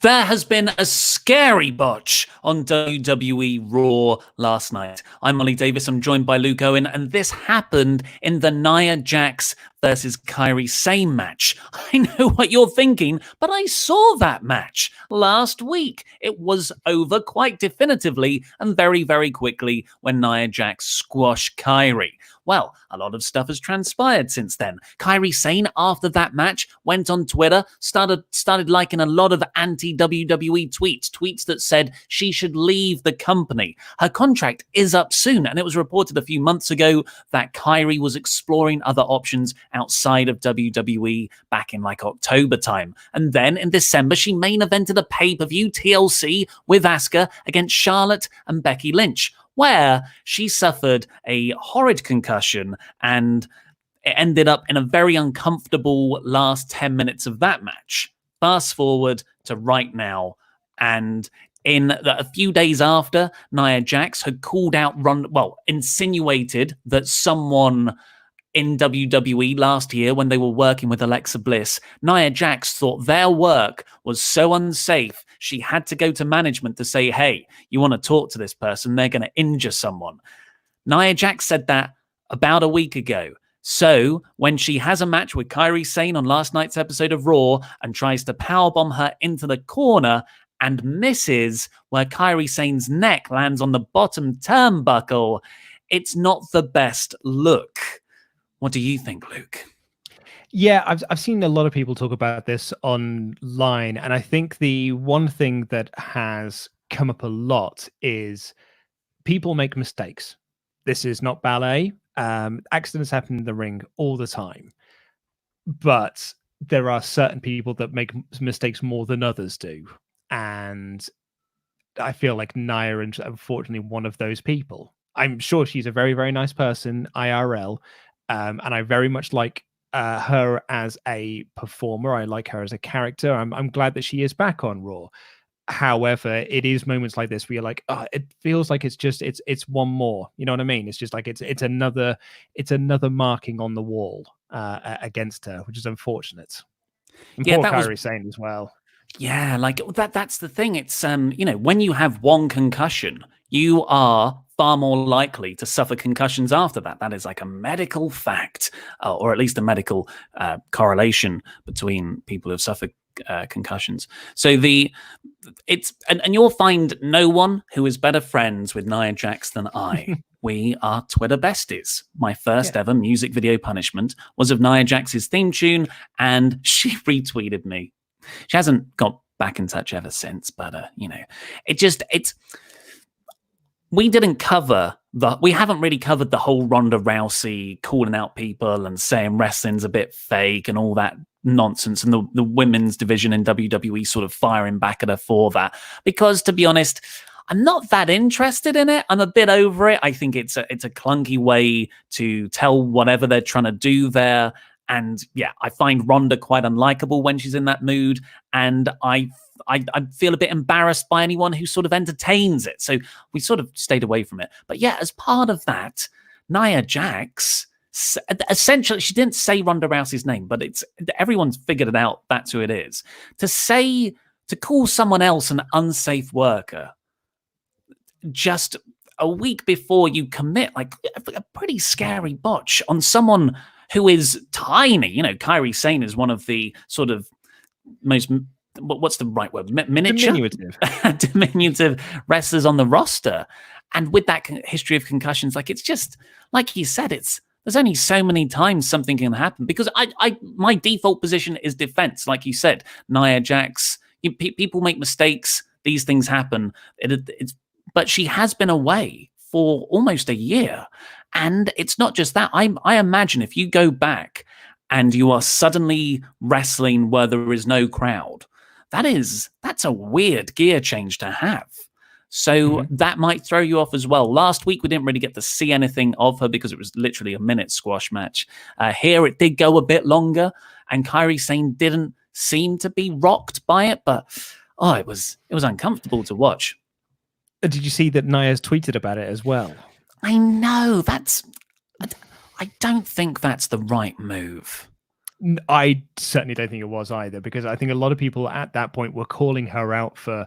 There has been a scary botch on WWE Raw last night. I'm Ollie Davis. I'm joined by Luke Owen, and this happened in the Nia Jax versus Kairi Sane match. I know what you're thinking, but I saw that match last week. It was over quite definitively and very, very quickly when Nia Jax squashed Kairi. Well, a lot of stuff has transpired since then. Kairi Sane, after that match, went on Twitter, started liking a lot of anti-WWE tweets that said she should leave the company. Her contract is up soon, and it was reported a few months ago that Kairi was exploring other options outside of WWE back in like October time. And then in December, she main evented a pay-per-view TLC with Asuka against Charlotte and Becky Lynch, where she suffered a horrid concussion and it ended up in a very uncomfortable last 10 minutes of that match. Fast forward to right now, and a few days after, Nia Jax had called out, insinuated that someone in WWE last year when they were working with Alexa Bliss, Nia Jax thought their work was so unsafe, she had to go to management to say, hey, you want to talk to this person, they're going to injure someone. Nia Jax said that about a week ago. So when she has a match with Kairi Sane on last night's episode of Raw and tries to powerbomb her into the corner and misses where Kairi Sane's neck lands on the bottom turnbuckle, it's not the best look. What do you think, Luke? Yeah, I've seen a lot of people talk about this online, and I think the one thing that has come up a lot is people make mistakes. This is not ballet. Accidents happen in the ring all the time, but there are certain people that make mistakes more than others do, and I feel like Nia is unfortunately one of those people. I'm sure she's a very, very nice person, IRL. And I very much like her as a performer. I like her as a character. I'm glad that she is back on Raw. However, it is moments like this where you're like, oh, it feels like it's one more. You know what I mean? It's just like it's another marking on the wall against her, which is unfortunate. And poor Kairi Sane as well. Yeah, like that's the thing. It's when you have one concussion, you are far more likely to suffer concussions after that. That is like a medical fact, or at least a medical correlation between people who have suffered concussions. So and you'll find no one who is better friends with Nia Jax than I. We are Twitter besties. My first ever music video punishment was of Nia Jax's theme tune, and she retweeted me. She hasn't got back in touch ever since, but we haven't really covered the whole Ronda Rousey calling out people and saying wrestling's a bit fake and all that nonsense, and the women's division in WWE sort of firing back at her for that. Because to be honest, I'm not that interested in it. I'm a bit over it. I think it's a clunky way to tell whatever they're trying to do there. And yeah, I find Ronda quite unlikable when she's in that mood, and I feel a bit embarrassed by anyone who sort of entertains it. So we sort of stayed away from it. But yeah, as part of that, Nia Jax, essentially, she didn't say Ronda Rousey's name, but everyone's figured it out. That's who it is. To call someone else an unsafe worker just a week before you commit, like a pretty scary botch on someone who is tiny. Kairi Sane is one of the sort of most, what's the right word? Diminutive wrestlers on the roster. And with that history of concussions, like it's just, like you said, there's only so many times something can happen, because my default position is defense. Like you said, Nia Jax, people make mistakes. These things happen. But she has been away for almost a year. And it's not just that. I imagine if you go back and you are suddenly wrestling where there is no crowd, that's a weird gear change to have. So that might throw you off as well. Last week, we didn't really get to see anything of her because it was literally a minute squash match. Here, it did go a bit longer, and Kairi Sane didn't seem to be rocked by it, but it was uncomfortable to watch. Did you see that Nia's tweeted about it as well? I know, I don't think that's the right move. I certainly don't think it was either, because I think a lot of people at that point were calling her out for,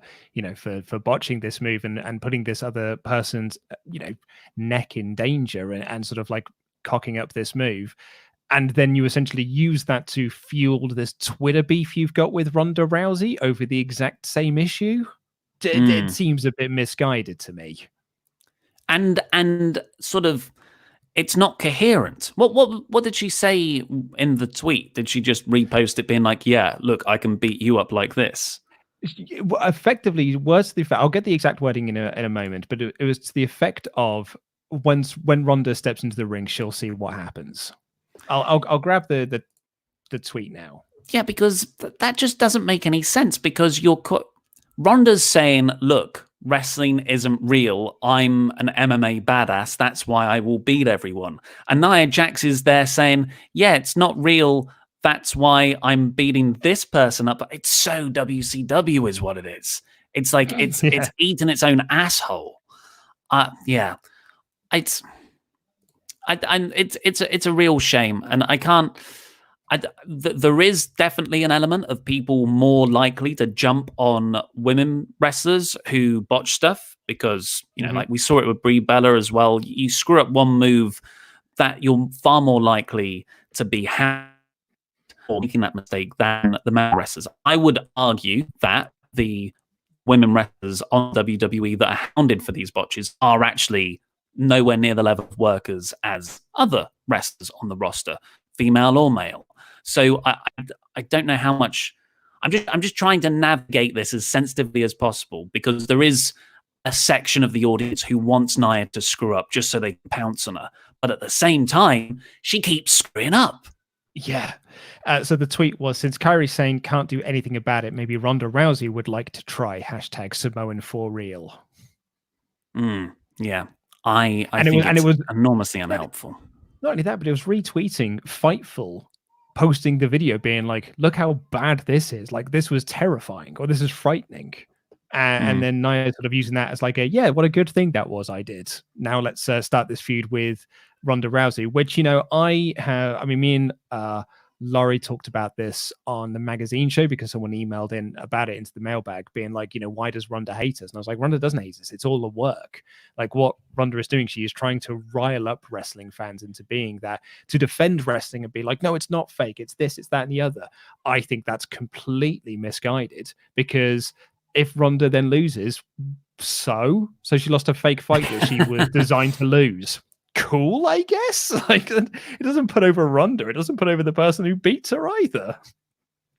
for botching this move and putting this other person's, neck in danger and sort of like cocking up this move. And then you essentially use that to fuel this Twitter beef you've got with Ronda Rousey over the exact same issue. It seems a bit misguided to me. And sort of, it's not coherent. What did she say in the tweet? Did she just repost it being like, yeah, look, I can beat you up like this? Effectively, words to the effect, I'll get the exact wording in a moment, but it was to the effect of when Ronda steps into the ring, she'll see what happens. I'll grab the tweet now. Yeah, because that just doesn't make any sense, because Ronda's saying, look, wrestling isn't real. I'm an MMA badass. That's why I will beat everyone. And Nia Jax is there saying, yeah, it's not real. That's why I'm beating this person up. It's so WCW is what it is. It's like it's eating its own asshole. Yeah, it's a real shame, and I can't. There is definitely an element of people more likely to jump on women wrestlers who botch stuff, because like we saw it with Brie Bella as well. You screw up one move, that you're far more likely to be or making that mistake than the male wrestlers. I would argue that the women wrestlers on WWE that are hounded for these botches are actually nowhere near the level of workers as other wrestlers on the roster, female or male. So I don't know how much. I'm just trying to navigate this as sensitively as possible, because there is a section of the audience who wants Nia to screw up just so they can pounce on her. But at the same time, she keeps screwing up. Yeah. So the tweet was, since Kairi Sane can't do anything about it, maybe Ronda Rousey would like to try #Samoan for real. Yeah. I think it was enormously unhelpful. Not only that, but it was retweeting Fightful posting the video being like, look how bad this is. Like, this was terrifying, or this is frightening. And then Nia sort of using that as like what a good thing that was I did. Now let's start this feud with Ronda Rousey, which, me and Laurie talked about this on the magazine show, because someone emailed in about it into the mailbag being like, why does Ronda hate us? And I was like, Ronda doesn't hate us. It's all the work. Like, what Ronda is doing, she is trying to rile up wrestling fans into being that, to defend wrestling and be like, no, it's not fake. It's this, it's that, and the other. I think that's completely misguided, because if Ronda then loses, so she lost a fake fight that she was designed to lose. Cool, I guess. Like, it doesn't put over Ronda. It doesn't put over the person who beats her either.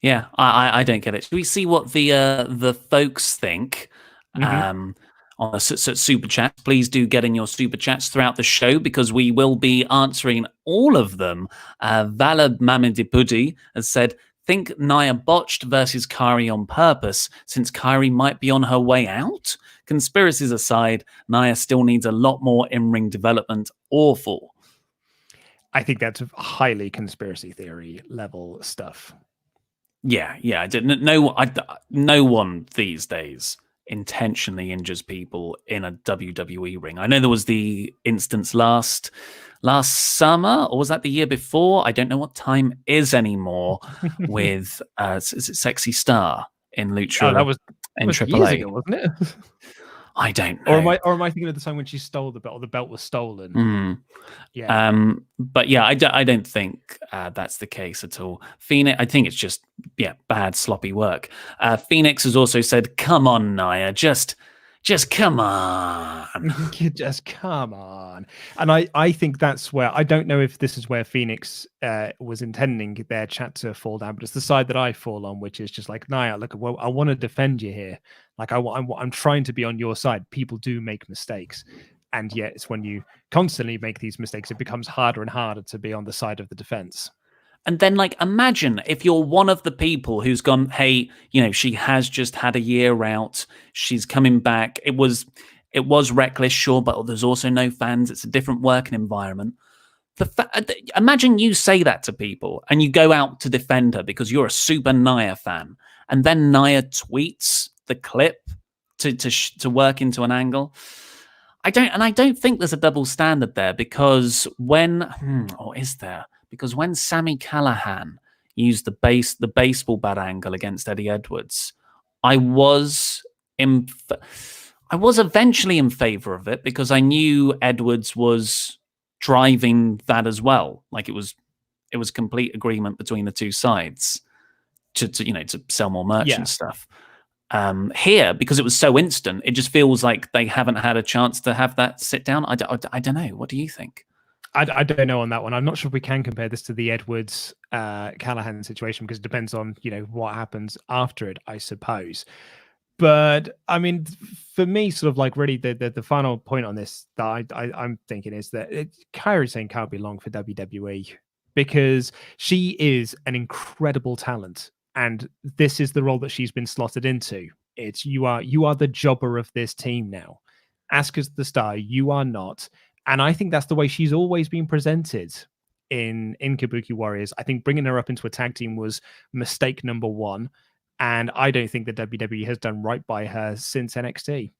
Yeah, I don't get it. Should we see what the folks think on the super chat? Please do get in your super chats throughout the show, because we will be answering all of them. Valad Mamedipudi has said, think Nia botched versus Kairi on purpose, since Kairi might be on her way out? Conspiracies aside, Nia still needs a lot more in-ring development. Awful. I think that's highly conspiracy theory level stuff. Yeah. No one these days intentionally injures people in a WWE ring. I know there was the instance last summer, or was that the year before? I don't know what time is anymore. With is it Sexy Star in Lucha? Oh, that was AAA, years ago, wasn't it? I don't know. Or am I thinking of the time when she stole the belt, or the belt was stolen? Yeah. But yeah, I don't think that's the case at all. Phoenix, I think it's just bad sloppy work. Phoenix has also said, "Come on, Nia, just come on." Just come on. And I think that's where, I don't know if this is where Phoenix was intending their chat to fall down, but it's the side that I fall on, which is just like, Nia, look, well, I want to defend you here. Like, I'm trying to be on your side. People do make mistakes. And yet it's when you constantly make these mistakes, it becomes harder and harder to be on the side of the defense. And then, like, imagine if you're one of the people who's gone, hey, she has just had a year out. She's coming back. It was reckless, sure, but there's also no fans. It's a different working environment. Imagine you say that to people and you go out to defend her because you're a super Nia fan. And then Nia tweets the clip to work into an angle. I don't think there's a double standard there, because when Sami Callihan used the baseball bat angle against Eddie Edwards, I was eventually in favor of it because I knew Edwards was driving that as well. Like it was complete agreement between the two sides to sell more merch and stuff. Here, because it was so instant, it just feels like they haven't had a chance to have that sit down. I don't know. What do you think? I don't know on that one. I'm not sure if we can compare this to the Edwards Callahan situation because it depends on what happens after it, I suppose. But I mean, for me, sort of like really the final point on this that I'm thinking is that Kairi Sane can't be long for WWE because she is an incredible talent, and this is the role that she's been slotted into. It's you are the jobber of this team now. Asuka's the star, you are not. And I think that's the way she's always been presented in Kabuki Warriors. I think bringing her up into a tag team was mistake number one. And I don't think the WWE has done right by her since NXT.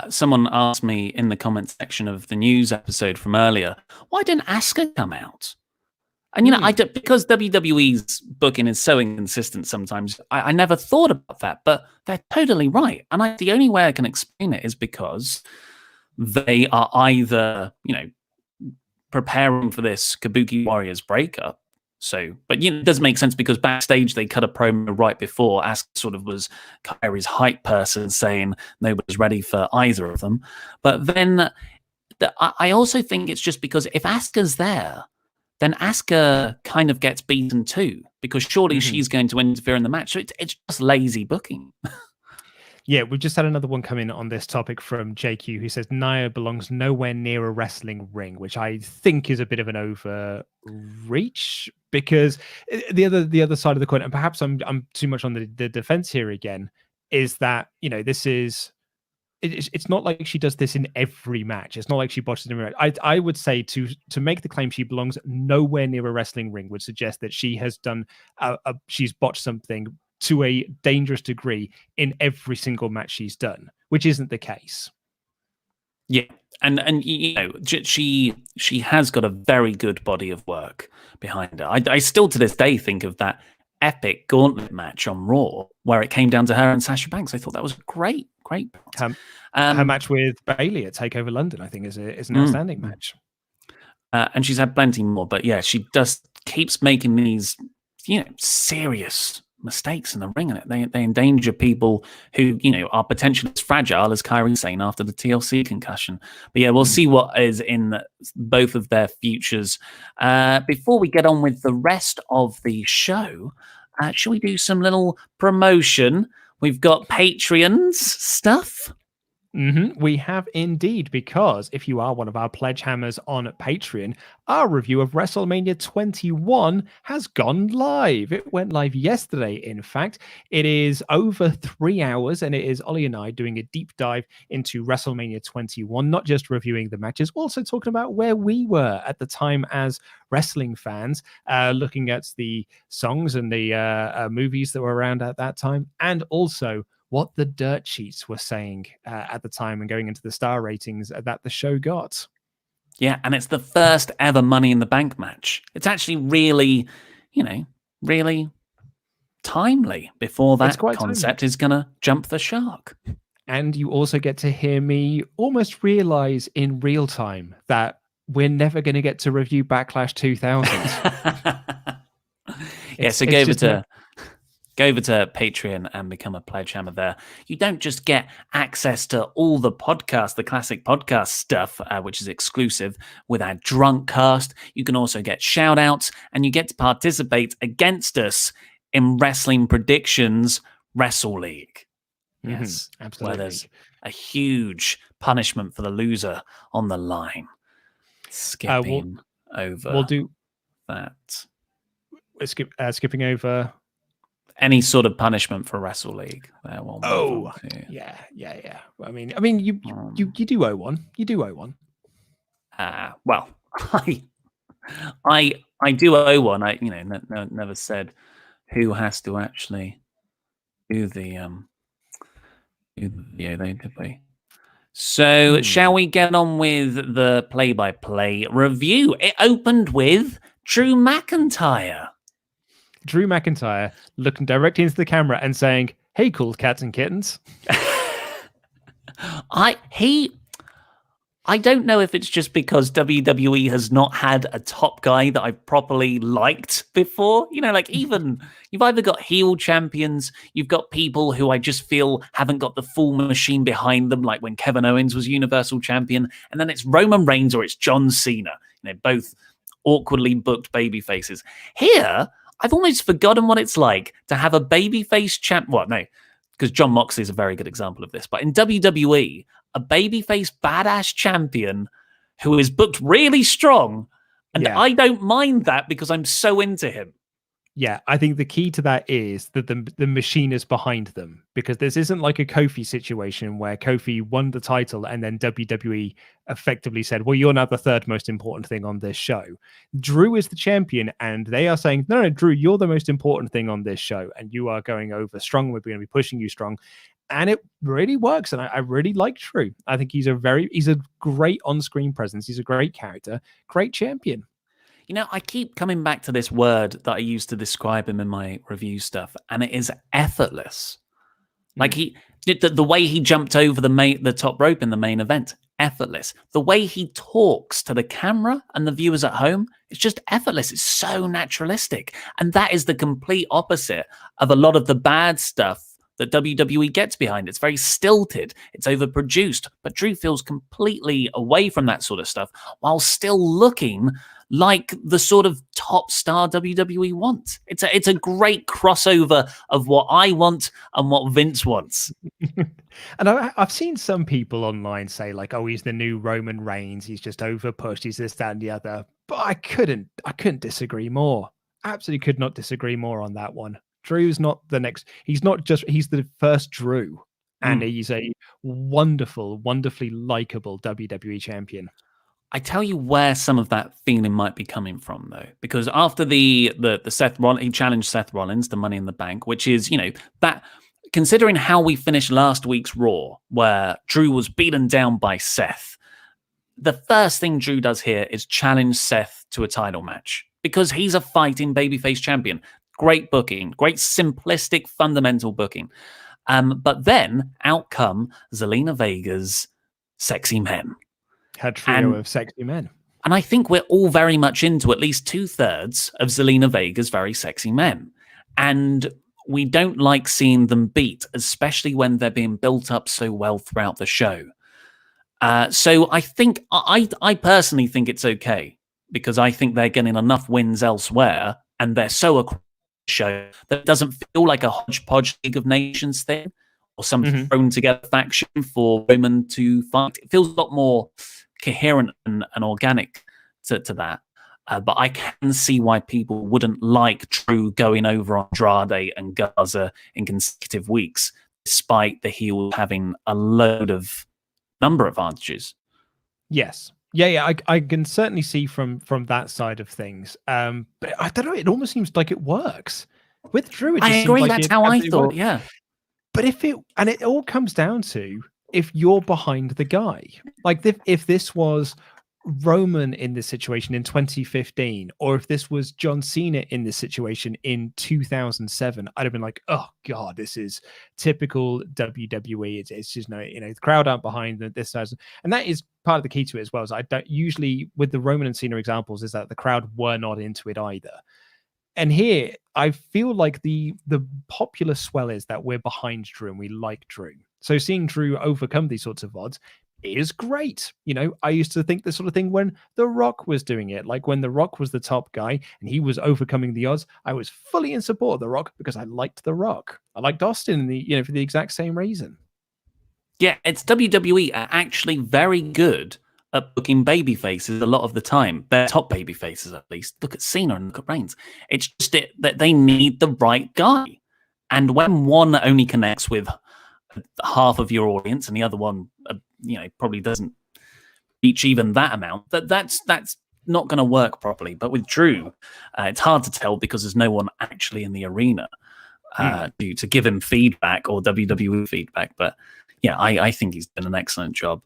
Someone asked me in the comment section of the news episode from earlier, why didn't Asuka come out? And because WWE's booking is so inconsistent sometimes, I never thought about that, but they're totally right. And the only way I can explain it is because they are either, preparing for this Kabuki Warriors breakup. So, but it does make sense because backstage they cut a promo right before Asuka sort of was Kairi's hype person saying nobody's ready for either of them. But then I also think it's just because if Asuka's there, then Asuka kind of gets beaten too because surely she's going to interfere in the match. So it's just lazy booking. Yeah, we've just had another one come in on this topic from JQ who says Nia belongs nowhere near a wrestling ring, which I think is a bit of an overreach because the other side of the coin, and perhaps I'm too much on the defense here again, is that this is it's not like she does this in every match. It's not like she botches in every match. I would say to make the claim she belongs nowhere near a wrestling ring would suggest that she has done she's botched something to a dangerous degree in every single match she's done, which isn't the case. Yeah, and she has got a very good body of work behind her. I still to this day think of that epic gauntlet match on Raw where it came down to her and Sasha Banks. I thought that was great. Her match with Bayley at Takeover London, I think, is an outstanding match. And she's had plenty more, but yeah, she just keeps making these serious mistakes in the ring, and they endanger people who are potentially as fragile as Kairi Sane after the TLC concussion. But yeah, we'll see what is in both of their futures. Before we get on with the rest of the show, shall we do some little promotion? We've got Patreons stuff. We have indeed, because if you are one of our pledge hammers on Patreon, our review of WrestleMania 21 has gone live. It went live yesterday, in fact. It is over 3 hours, and it is Ollie and I doing a deep dive into WrestleMania 21, not just reviewing the matches, also talking about where we were at the time as wrestling fans, looking at the songs and the movies that were around at that time, and also what the dirt sheets were saying at the time and going into the star ratings that the show got. Yeah, and it's the first ever Money in the Bank match. It's actually really, really timely before that concept is going to jump the shark. And you also get to hear me almost realize in real time that we're never going to get to review Backlash 2000. Yeah, so go over to Patreon and become a pledge hammer there. You don't just get access to all the podcasts, the classic podcast stuff, which is exclusive with our drunk cast. You can also get shout outs, and you get to participate against us in Wrestling Predictions Wrestle League. Yes, absolutely. Where there's a huge punishment for the loser on the line. Skipping over we'll do that. Skipping over any sort of punishment for Wrestle League. Yeah. I mean, you do owe one. You do owe one. Well, I do owe one. I never said who has to actually do the video. Did we? So shall we get on with the play-by-play review? It opened with Drew McIntyre. Drew McIntyre looking directly into the camera and saying, "Hey, cool cats and kittens." I don't know if it's just because WWE has not had a top guy that I've properly liked before. You know, like even you've either got heel champions, you've got people who I just feel haven't got the full machine behind them, like when Kevin Owens was Universal Champion, and then it's Roman Reigns or it's John Cena. You know, both awkwardly booked baby faces. Here, I've almost forgotten what it's like to have a babyface champ. Well, no, because John Moxley is a very good example of this. But in WWE, a babyface badass champion who is booked really strong, and I don't mind that because I'm so into him. Yeah, I think the key to that is that the machine is behind them, because this isn't like a Kofi situation where Kofi won the title and then WWE effectively said, well, you're now the third most important thing on this show. Drew is the champion and they are saying, no, Drew, you're the most important thing on this show and you are going over strong. We're going to be pushing you strong. And it really works. And I really like Drew. I think he's a great on-screen presence. He's a great character, great champion. You know, I keep coming back to this word that I used to describe him in my review stuff, and it is effortless. Like the way he jumped over the top rope in the main event, effortless. The way he talks to the camera and the viewers at home, it's just effortless. It's so naturalistic. And that is the complete opposite of a lot of the bad stuff that WWE gets behind. It's very stilted, it's overproduced, but Drew feels completely away from that sort of stuff while still looking like the sort of top star WWE wants. It's a great crossover of what I want and what Vince wants. And I've seen some people online say like, oh, he's the new Roman Reigns, he's just overpushed, he's this, that, and the other. But I couldn't disagree more. Absolutely could not disagree more on that one. Drew's not the next. He's the first Drew, and he's a wonderfully likable WWE champion. I tell you where some of that feeling might be coming from, though, because after the Seth Rollins, he challenged Seth Rollins to Money in the Bank, which is, you know, that considering how we finished last week's Raw, where Drew was beaten down by Seth, the first thing Drew does here is challenge Seth to a title match because he's a fighting babyface champion. Great booking, great simplistic, fundamental booking. But then out come Zelina Vega's sexy men. Her trio of sexy men. And I think we're all very much into at least 2/3 of Zelina Vega's very sexy men. And we don't like seeing them beat, especially when they're being built up so well throughout the show. So I think, I personally think it's okay, because I think they're getting enough wins elsewhere, and they're so across the show that it doesn't feel like a hodgepodge League of Nations thing or some thrown together faction for women to fight. It feels a lot more coherent and organic to that. But I can see why people wouldn't like Drew going over Andrade and Garza in consecutive weeks, despite the heel having a load of number advantages. Yes. Yeah, I can certainly see from that side of things. But I don't know, it almost seems like it works. With Drew, I agree, that's how I thought, yeah. But it all comes down to if you're behind the guy. Like if this was Roman in this situation in 2015, or if this was John Cena in this situation in 2007, I'd have been like, oh god, this is typical WWE. It's just the crowd aren't behind this, and that is part of the key to it as well. Is I don't usually, with the Roman and Cena examples, is that the crowd were not into it either. And here, I feel like the popular swell is that we're behind Drew and we like Drew. So seeing Drew overcome these sorts of odds is great. I used to think this sort of thing when The Rock was doing it. Like when The Rock was the top guy and he was overcoming the odds, I was fully in support of The Rock because I liked The Rock. I liked Austin for the exact same reason. Yeah, it's WWE are actually very good at booking baby faces a lot of the time. They're top baby faces, at least. Look at Cena and look at Reigns. It's just that they need the right guy. And when one only connects with half of your audience and the other one, probably doesn't reach even that amount, that's not going to work properly. But with Drew, it's hard to tell because there's no one actually in the arena to give him feedback or WWE feedback. But yeah, I think he's done an excellent job.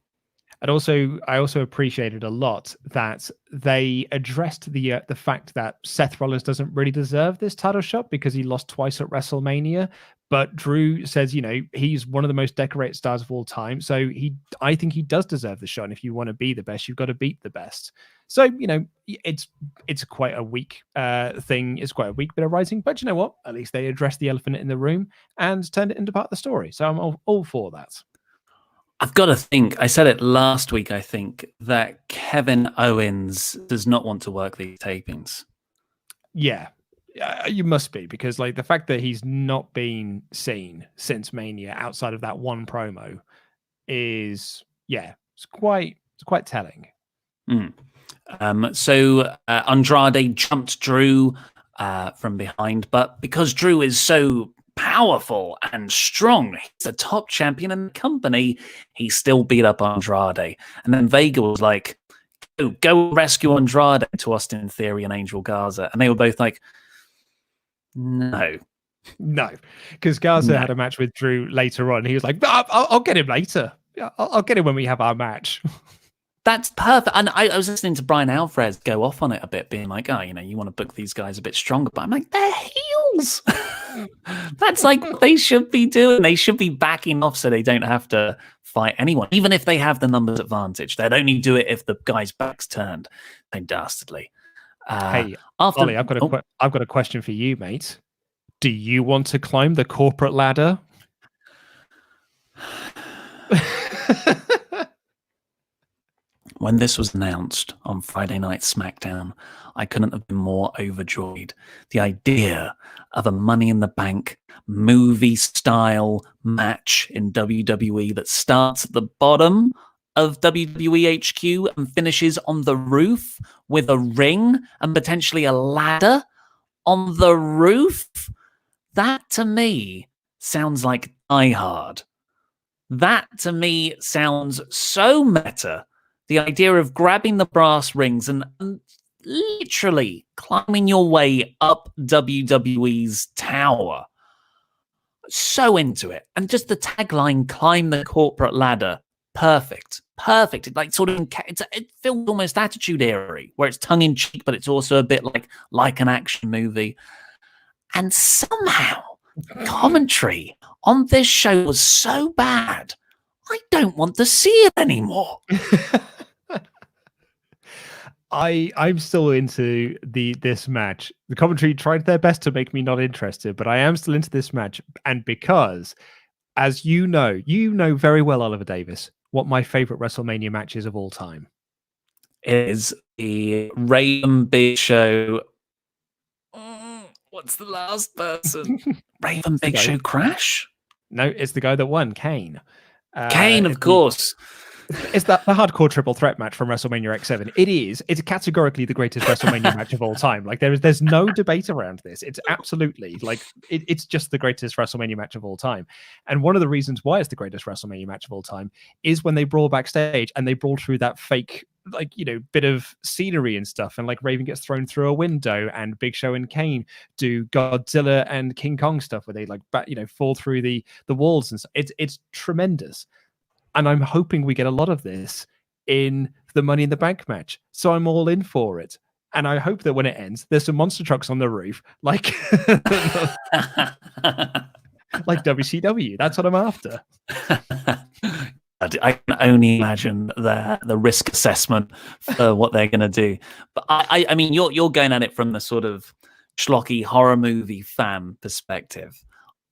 And also, I also appreciated a lot that they addressed the fact that Seth Rollins doesn't really deserve this title shot because he lost twice at WrestleMania. But Drew says, he's one of the most decorated stars of all time. So I think he does deserve the shot. And if you want to be the best, you've got to beat the best. So, it's quite a weak thing. It's quite a weak bit of writing. But you know what? At least they addressed the elephant in the room and turned it into part of the story. So I'm all for that. I've got to think, I said it last week, I think, that Kevin Owens does not want to work these tapings. Yeah, you must be, because like the fact that he's not been seen since Mania outside of that one promo is, it's quite telling. So Andrade jumped Drew from behind, but because Drew is so powerful and strong, he's a top champion in the company, he still beat up Andrade. And then Vega was like, go rescue Andrade, to Austin Theory and Angel Garza. And they were both like, no, because Garza had a match with Drew later on. He was like, I'll get him later. I'll get him when we have our match. That's perfect. And I was listening to Brian Alvarez go off on it a bit, being like, oh, you want to book these guys a bit stronger. But I'm like, they're heels. That's like what they should be doing. They should be backing off so they don't have to fight anyone. Even if they have the numbers advantage, they'd only do it if the guy's back's turned. So dastardly. Hey, Ollie, I've got a question for you, mate. Do you want to climb the corporate ladder? When this was announced on Friday Night SmackDown, I couldn't have been more overjoyed. The idea of a Money in the Bank movie-style match in WWE that starts at the bottom of WWE HQ and finishes on the roof with a ring and potentially a ladder on the roof, that to me sounds like Die Hard. That to me sounds so meta. The idea of grabbing the brass rings and literally climbing your way up WWE's tower. So into it. And just the tagline, climb the corporate ladder. Perfect. It like sort of, it feels almost Attitude Era, where it's tongue in cheek, but it's also a bit like an action movie. And somehow commentary on this show was so bad, I don't want to see it anymore. I'm still into this match. The commentary tried their best to make me not interested, but I am still into this match. And because, as you know very well, Oliver Davis, what my favorite WrestleMania match is of all time. Is the Raven Big Show. What's the last person? Raven Big Show Crash? No, it's the guy that won, Kane. Kane, of course. It's the hardcore triple threat match from WrestleMania X7. It's categorically the greatest WrestleMania match of all time. Like there's no debate around this. It's absolutely it's just the greatest WrestleMania match of all time. And one of the reasons why it's the greatest WrestleMania match of all time is when they brawl backstage and they brawl through that fake bit of scenery and stuff, and like Raven gets thrown through a window and Big Show and Kane do Godzilla and King Kong stuff where they fall through the walls and stuff. It's tremendous. And I'm hoping we get a lot of this in the Money in the Bank match. So I'm all in for it. And I hope that when it ends, there's some monster trucks on the roof, like WCW. That's what I'm after. I can only imagine the risk assessment for what they're going to do. But I mean, you're going at it from the sort of schlocky horror movie fan perspective.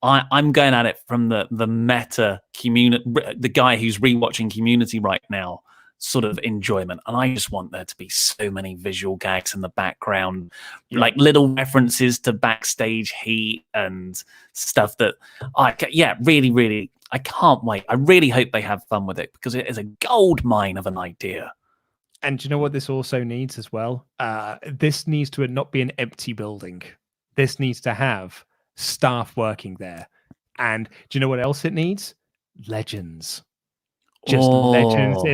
I'm going at it from the meta community, the guy who's rewatching Community right now, sort of enjoyment. And I just want there to be so many visual gags in the background, like little references to backstage heat and stuff that really, really, I can't wait. I really hope they have fun with it because it is a gold mine of an idea. And do you know what this also needs as well? This needs to not be an empty building. This needs to have staff working there. And do you know what else it needs? Legends. Legends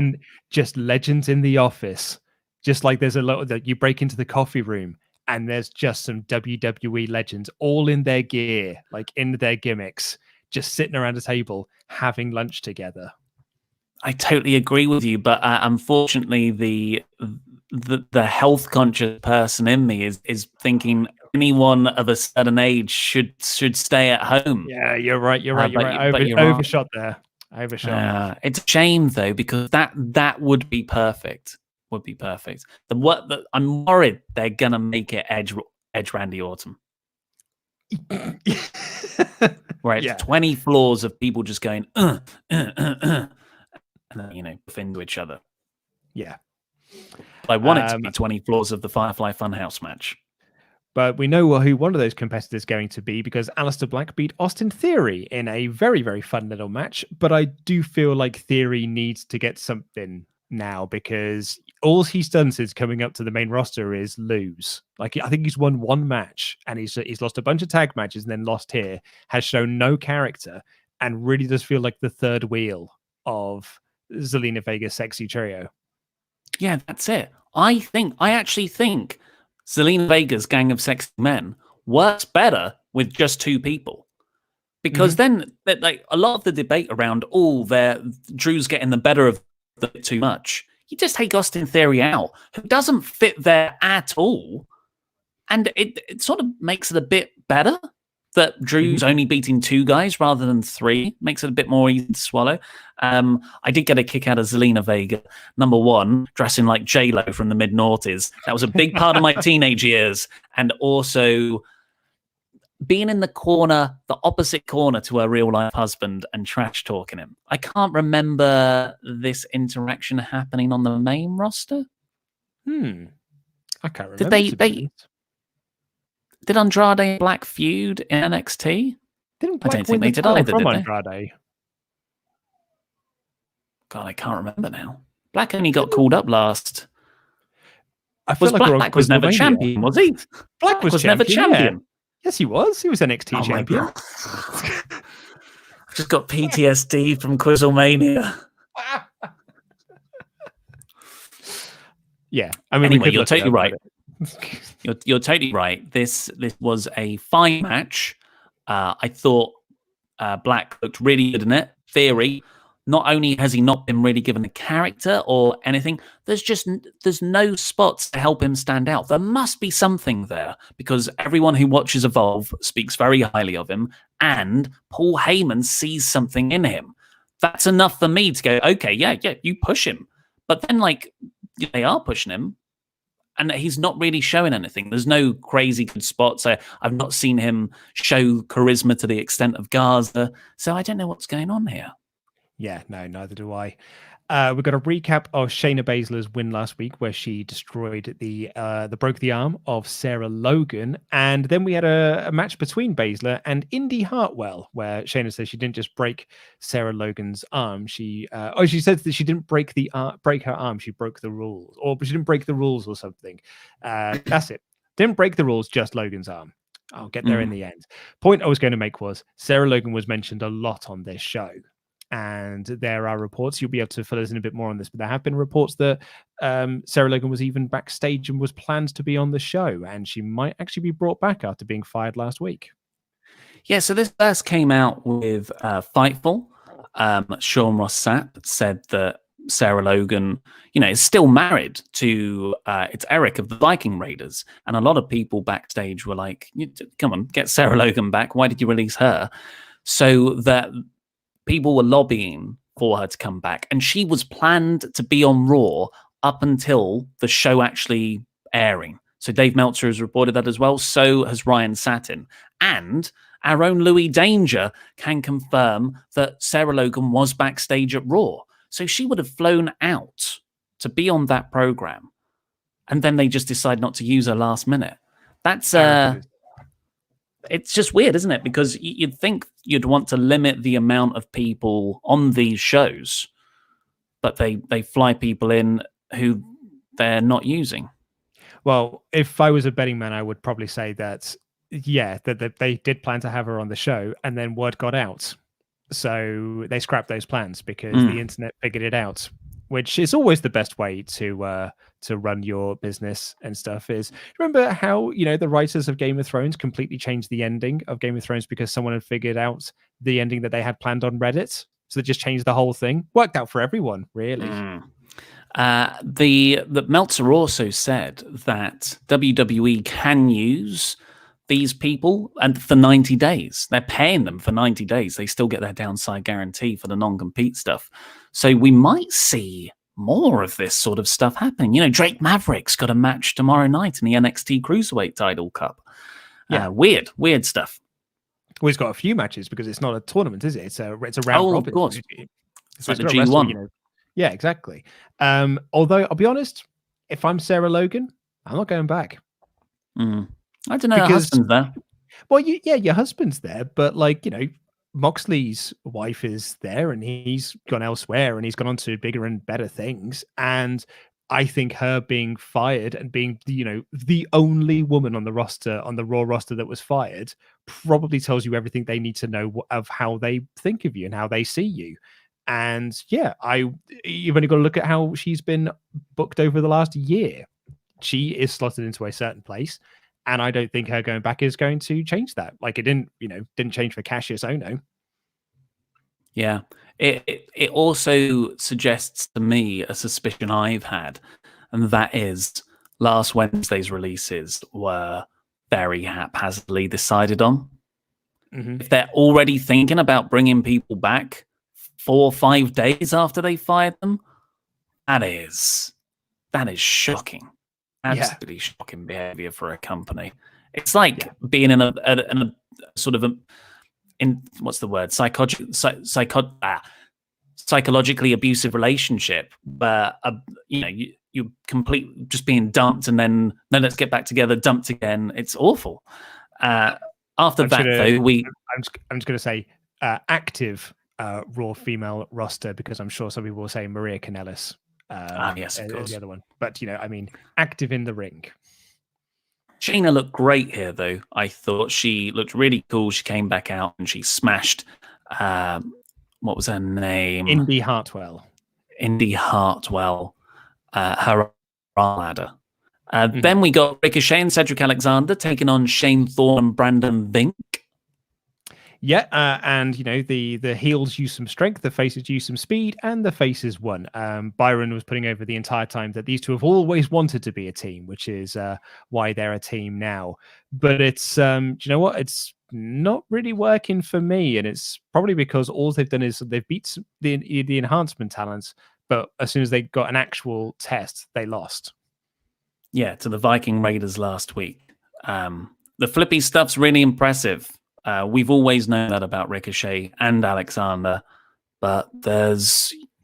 in the office. Just like there's a lot that you break into the coffee room and there's just some WWE legends all in their gear, like in their gimmicks, just sitting around a table having lunch together. I totally agree with you, but unfortunately, the health conscious person in me is thinking anyone of a certain age should stay at home. Yeah, you're right. You're right. You're But right. but you're right. Overshot there. Overshot. It's a shame though, because that would be perfect. Would be perfect. I'm worried they're gonna make it Edge Randy Orton, where it's 20 floors of people just going and then buff into each other. Yeah. I want it to be 20 floors of the Firefly Funhouse match. But we know who one of those competitors is going to be, because Aleister Black beat Austin Theory in a very, very fun little match. But I do feel like Theory needs to get something now, because all he's done since coming up to the main roster is lose. Like, I think he's won one match, and he's lost a bunch of tag matches and then lost here, has shown no character, and really does feel like the third wheel of Zelina Vega's sexy trio. Yeah, that's it. I actually think Zelina Vega's Gang of Sexy Men works better with just two people, because then like a lot of the debate around Drew's getting the better of them too much. You just take Austin Theory out, who doesn't fit there at all, and it sort of makes it a bit better that Drew's only beating two guys rather than three. Makes it a bit more easy to swallow. I did get a kick out of Zelina Vega. Number one, dressing like J-Lo from the mid-noughties. That was a big part of my teenage years. And also being in the corner, the opposite corner to her real-life husband, and trash talking him. I can't remember this interaction happening on the main roster. I can't remember. Did Andrade and Black feud in NXT? I don't think they did either, did they? Andrade? God, I can't remember now. Black only got called up last. Black was never champion, was he? Black was never champion. Yeah. Yes, he was. He was NXT champion. I've just got PTSD from Quizlemania. Yeah, I mean, anyway, you're totally right. You're totally right. This was a fine match. I thought Black looked really good in it. Theory, not only has he not been really given a character or anything, there's no spots to help him stand out. There must be something there, because everyone who watches Evolve speaks very highly of him, and Paul Heyman sees something in him. That's enough for me to go, okay, yeah, you push him. But then, like, they are pushing him, and he's not really showing anything. There's no crazy good spots. I've not seen him show charisma to the extent of Garza. So I don't know what's going on here. Yeah, no, neither do I. We've got a recap of Shayna Baszler's win last week, where she destroyed broke the arm of Sarah Logan. And then we had a match between Baszler and Indy Hartwell, where Shayna says she didn't just break Sarah Logan's arm. She said that she didn't break her arm. She broke the rules, or she didn't break the rules or something. That's it. Didn't break the rules, just Logan's arm. I'll get there in the end. Point I was going to make was Sarah Logan was mentioned a lot on this show. And there are reports, you'll be able to fill us in a bit more on this, but there have been reports that Sarah Logan was even backstage and was planned to be on the show, and she might actually be brought back after being fired last week. Yeah, so this first came out with Fightful. Sean Ross Sapp said that Sarah Logan, is still married to it's Eric of the Viking Raiders, and a lot of people backstage were like, "Come on, get Sarah Logan back. Why did you release her?" So that people were lobbying for her to come back, and she was planned to be on Raw up until the show actually airing. So Dave Meltzer has reported that as well. So has Ryan Satin, and our own Louis Danger can confirm that Sarah Logan was backstage at Raw. So she would have flown out to be on that program, and then they just decide not to use her last minute. That's it's just weird, isn't it? Because you'd think you'd want to limit the amount of people on these shows, but they fly people in who they're not using. Well, if I was a betting man, I would probably say that, that they did plan to have her on the show, and then word got out. So they scrapped those plans because the internet figured it out, which is always the best way to run your business and stuff. Is remember how the writers of Game of Thrones completely changed the ending of Game of Thrones because someone had figured out the ending that they had planned on Reddit. So they just changed the whole thing. Worked out for everyone, really. The Meltzer also said that WWE can use these people and for 90 days. They're paying them for 90 days. They still get their downside guarantee for the non-compete stuff. So we might see more of this sort of stuff happening. Drake Maverick's got a match tomorrow night in the NXT Cruiserweight Title Cup. Yeah. Weird stuff. Well, he's got a few matches because it's not a tournament, is it? It's a round robin. Of course. So like the G1. Yeah, exactly. Although I'll be honest, if I'm Sarah Logan, I'm not going back. I don't know. Her husband's there. Well, your husband's there, but Moxley's wife is there, and he's gone elsewhere, and he's gone on to bigger and better things. And I think her being fired and being the only woman on the roster, on the Raw roster that was fired, probably tells you everything they need to know of how they think of you and how they see you. And yeah, you've only got to look at how she's been booked over the last year. She is slotted into a certain place, and I don't think her going back is going to change that. Like it didn't change for Cassius Ohno. Yeah, it also suggests to me a suspicion I've had, and that is last Wednesday's releases were very haphazardly decided on. If they're already thinking about bringing people back 4 or 5 days after they fired them, that is shocking. Absolutely shocking behavior for a company. It's like being in a sort of what's the word? Psychologically abusive relationship where you're completely just being dumped, and then no, let's get back together, dumped again. It's awful. After that, though, I'm just going to say active Raw female roster, because I'm sure some people will say Maria Kanellis. Yes, of course. The other one, but active in the ring. Shayna looked great here, though. I thought she looked really cool. She came back out and she smashed. What was her name? Indy Hartwell. Her ladder. Then we got Ricochet and Cedric Alexander taking on Shane Thorne and Brandon Vink. Yeah, and the heels use some strength, the faces use some speed, and the faces won. Byron was putting over the entire time that these two have always wanted to be a team, which is why they're a team now. But it's, do you know what? It's not really working for me, and it's probably because all they've done is they've beat the enhancement talents, but as soon as they got an actual test, they lost. Yeah, to the Viking Raiders last week. The flippy stuff's really impressive. We've always known that about Ricochet and Alexander, but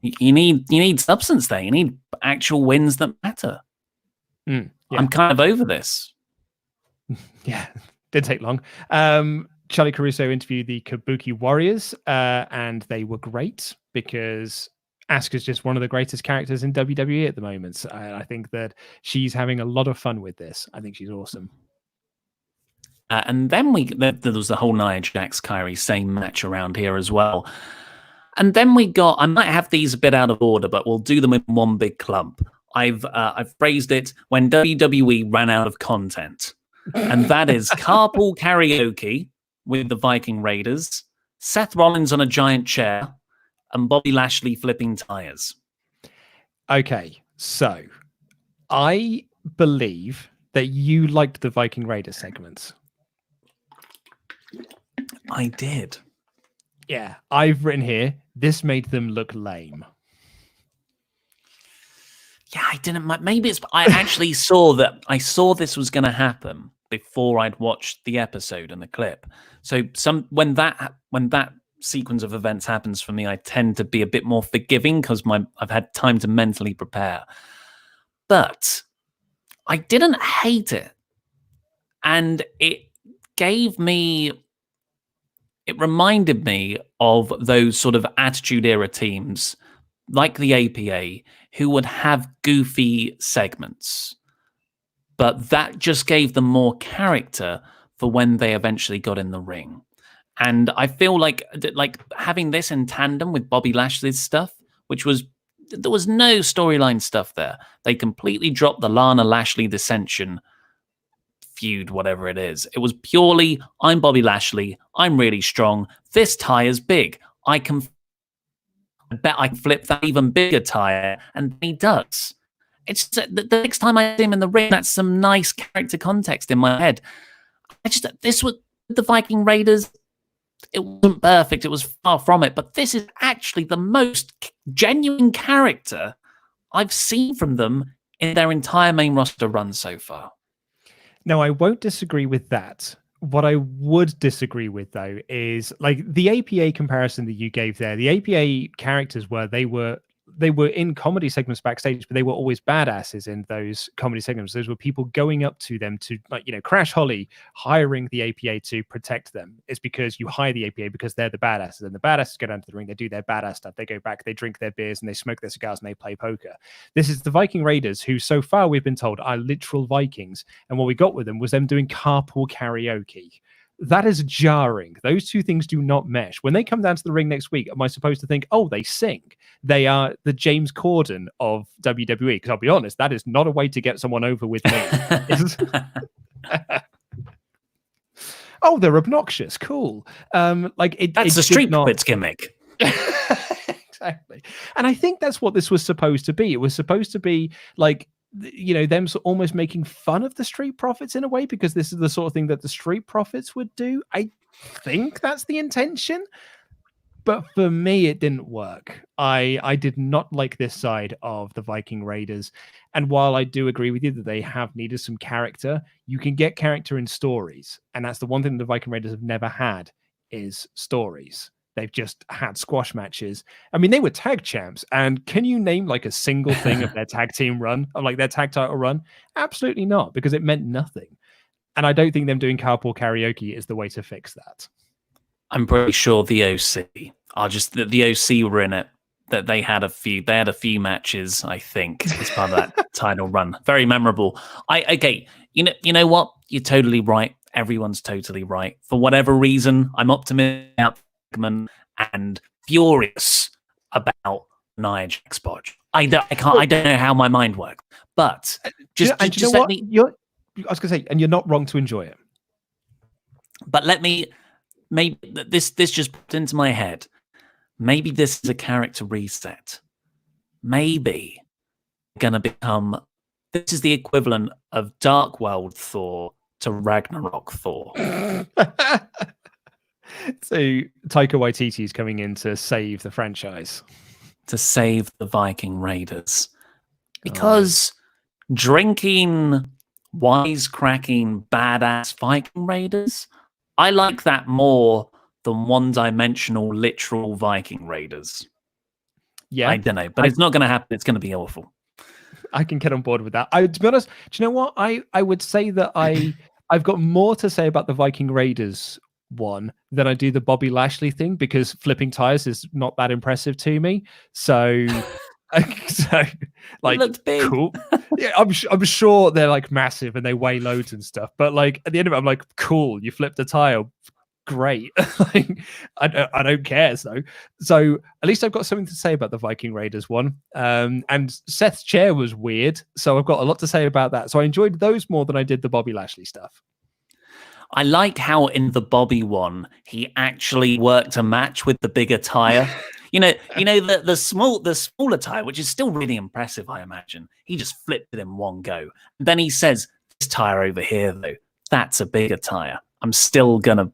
you need substance there. You need actual wins that matter. I'm kind of over this. Yeah, didn't take long. Charlie Caruso interviewed the Kabuki Warriors, and they were great because Asuka's just one of the greatest characters in WWE at the moment. I think that she's having a lot of fun with this. I think she's awesome. And then there was the whole Nia Jax Kyrie Sane match around here as well. And then we got, I might have these a bit out of order, but we'll do them in one big clump. I've phrased it when WWE ran out of content. And that is carpool karaoke with the Viking Raiders, Seth Rollins on a giant chair, and Bobby Lashley flipping tires. Okay, so I believe that you liked the Viking Raiders segments. I did. Yeah, I've written here, this made them look lame. Yeah, I didn't. Maybe it's. I actually saw that. I saw this was going to happen before I'd watched the episode and the clip. So when that sequence of events happens for me, I tend to be a bit more forgiving because I've had time to mentally prepare. But I didn't hate it, and it reminded me of those sort of Attitude Era teams like the APA who would have goofy segments, but that just gave them more character for when they eventually got in the ring. And I feel like having this in tandem with Bobby Lashley's stuff, there was no storyline stuff there. They completely dropped the Lana Lashley dissension feud, whatever it is. It was purely, I'm Bobby Lashley, I'm really strong, this tie is big, I can I bet I can flip that even bigger tire, and he does. It's the next time I see him in the ring, that's some nice character context in my head. This was the Viking Raiders. It wasn't perfect. It was far from it, but this is actually the most genuine character I've seen from them in their entire main roster run so far. Now, I won't disagree with that. What I would disagree with, though, is like the APA comparison that you gave there. The APA characters they were in comedy segments backstage, but they were always badasses in those comedy segments. Those were people going up to them to, like, Crash Holly hiring the APA to protect them. It's because you hire the APA because they're the badasses, and the badasses go down to the ring, they do their badass stuff, they go back, they drink their beers, and they smoke their cigars, and they play poker. This is the Viking Raiders, who so far we've been told are literal Vikings, and what we got with them was them doing carpool karaoke. That is jarring. Those two things do not mesh. When they come down to the ring next week, am I supposed to think, oh, they sing? They are the James Corden of WWE? Because I'll be honest, that is not a way to get someone over with me. Oh, they're obnoxious. Cool. That's a Street Profits gimmick. Exactly. And I think that's what this was supposed to be. It was supposed to be like, them almost making fun of the Street Profits in a way, because this is the sort of thing that the Street Profits would do. I think that's the intention, but for me, it didn't work. I did not like this side of the Viking Raiders. And while I do agree with you that they have needed some character, you can get character in stories. And that's the one thing the Viking Raiders have never had, is stories. They've just had squash matches. I mean, they were tag champs. And can you name like a single thing of their tag team run, of like their tag title run? Absolutely not, because it meant nothing. And I don't think them doing carpool karaoke is the way to fix that. I'm pretty sure the OC the OC were in it. That they had a few matches, I think, as part of that title run. Very memorable. You know what? You're totally right. Everyone's totally right. For whatever reason, I'm optimistic about and furious about Nia Jax BOTCH. I don't know how my mind works, but just let me. I was going to say, and you're not wrong to enjoy it. But maybe this just popped into my head. Maybe this is a character reset. Maybe gonna become. This is the equivalent of Dark World Thor to Ragnarok Thor. So Taika Waititi is coming in to save the franchise. To save the Viking Raiders. Because drinking, wisecracking, badass Viking Raiders, I like that more than one-dimensional, literal Viking Raiders. Yeah. I don't know, but it's not going to happen. It's going to be awful. I can get on board with that. To be honest, do you know what? I would say that I've got more to say about the Viking Raiders one than I do the Bobby Lashley thing, because flipping tires is not that impressive to me. So like, cool. Yeah, I'm sure they're like massive and they weigh loads and stuff, but like at the end of it, I'm like, cool, you flipped a tire, great. Like, I don't care. So at least I've got something to say about the Viking Raiders one. And Seth's chair was weird, so I've got a lot to say about that. So I enjoyed those more than I did the Bobby Lashley stuff. I like how in the Bobby one he actually worked a match with the bigger tire. the smaller tire, which is still really impressive, I imagine. He just flipped it in one go. And then he says, "This tire over here, though, that's a bigger tire. I'm still gonna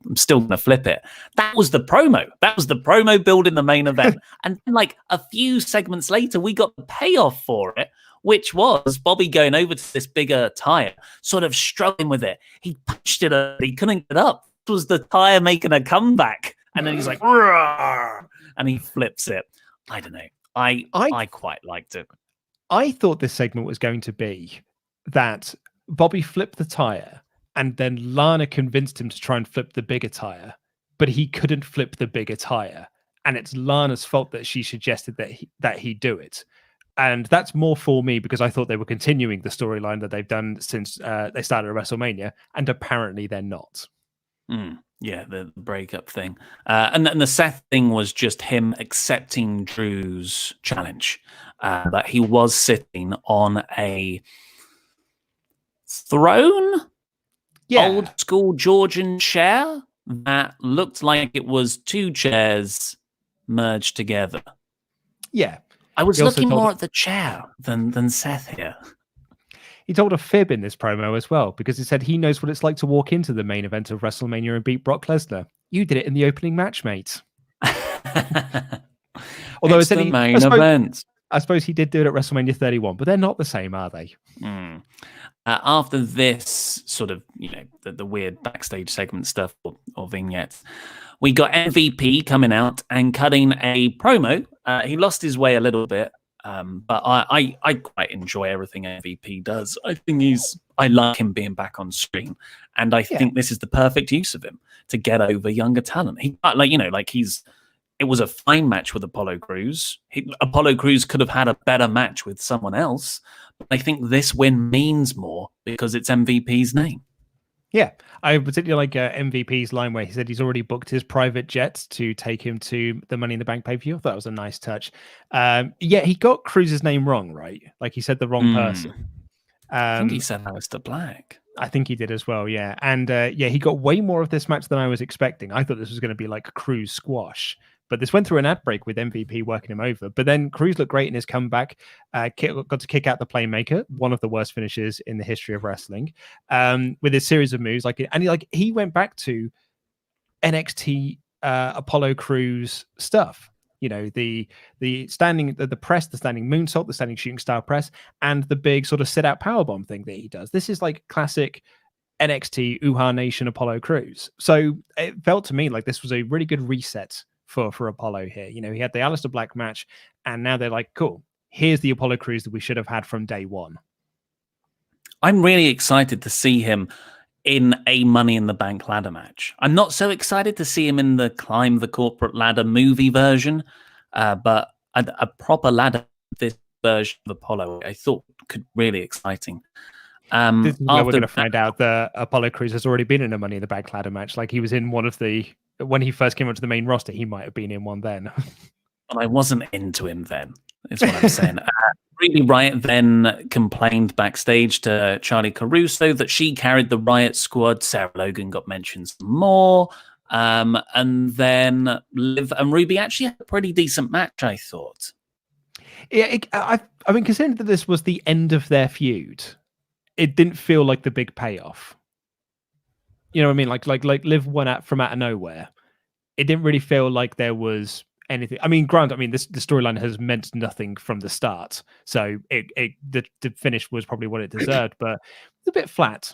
flip it." That was the promo. That was the promo build in the main event. And then, like a few segments later, we got the payoff for it, which was Bobby going over to this bigger tire, sort of struggling with it. He punched it up, he couldn't get up. It was the tire making a comeback. And then he's like, "Roar!" And he flips it. I don't know. I quite liked it. I thought this segment was going to be that Bobby flipped the tire, and then Lana convinced him to try and flip the bigger tire, but he couldn't flip the bigger tire. And it's Lana's fault that she suggested that he do it. And that's more for me, because I thought they were continuing the storyline that they've done since they started at WrestleMania, and apparently they're not. Yeah, the breakup thing. And the Seth thing was just him accepting Drew's challenge. That he was sitting on a throne? Yeah. Old school Georgian chair that looked like it was two chairs merged together. Yeah. I was He also looking told more at the chair than Seth here. he told a fib in this promo as well, because he said he knows what it's like to walk into the main event of WrestleMania and beat Brock Lesnar. You did it in the opening match, mate. Although It's the main I event. suppose he did do it at WrestleMania 31, but they're not the same, are they? Mm. After this sort of, the weird backstage segment stuff or vignettes, we got MVP coming out and cutting a promo. He lost his way a little bit, but I quite enjoy everything MVP does. I like him being back on screen, and I think this is the perfect use of him to get over younger talent. It was a fine match with Apollo Crews. Apollo Crews could have had a better match with someone else, but I think this win means more because it's MVP's name. Yeah, I particularly like MVP's line where he said he's already booked his private jet to take him to the Money in the Bank pay-per-view. I thought that was a nice touch. He got Cruz's name wrong, right? Like he said the wrong person. I think he said Aleister Black. I think he did as well, yeah. And he got way more of this match than I was expecting. I thought this was going to be like a Cruz squash. But this went through an ad break with MVP working him over. But then Cruz looked great in his comeback. Got to kick out the Playmaker, one of the worst finishes in the history of wrestling, with his series of moves. He went back to NXT Apollo Crews stuff. You know, the standing, the press, the standing moonsault, the standing shooting star press, and the big sort of sit out powerbomb thing that he does. This is like classic NXT Uhaa Nation Apollo Crews. So it felt to me like this was a really good reset for Apollo here. You know, he had the Aleister Black match, and now they're like, cool, here's the Apollo Crews that we should have had from day one. I'm really excited to see him in a Money in the Bank ladder match. I'm not so excited to see him in the Climb the Corporate Ladder movie version, but a proper ladder, this version of Apollo, I thought could really exciting. This is where we're going to find out that Apollo Crews has already been in a Money in the Bank ladder match. Like he was in one of the, when he first came onto the main roster, he might have been in one then. But I wasn't into him then, is what I'm saying. Really, Riot then complained backstage to Charlie Caruso that she carried the Riot squad. Sarah Logan got mentioned some more. And then Liv and Ruby actually had a pretty decent match, I thought. Yeah, I mean, considering that this was the end of their feud, it didn't feel like the big payoff. You know what I mean? Like Liv won from out of nowhere. It didn't really feel like there was anything. I mean, the storyline has meant nothing from the start, so the finish was probably what it deserved, but it's a bit flat.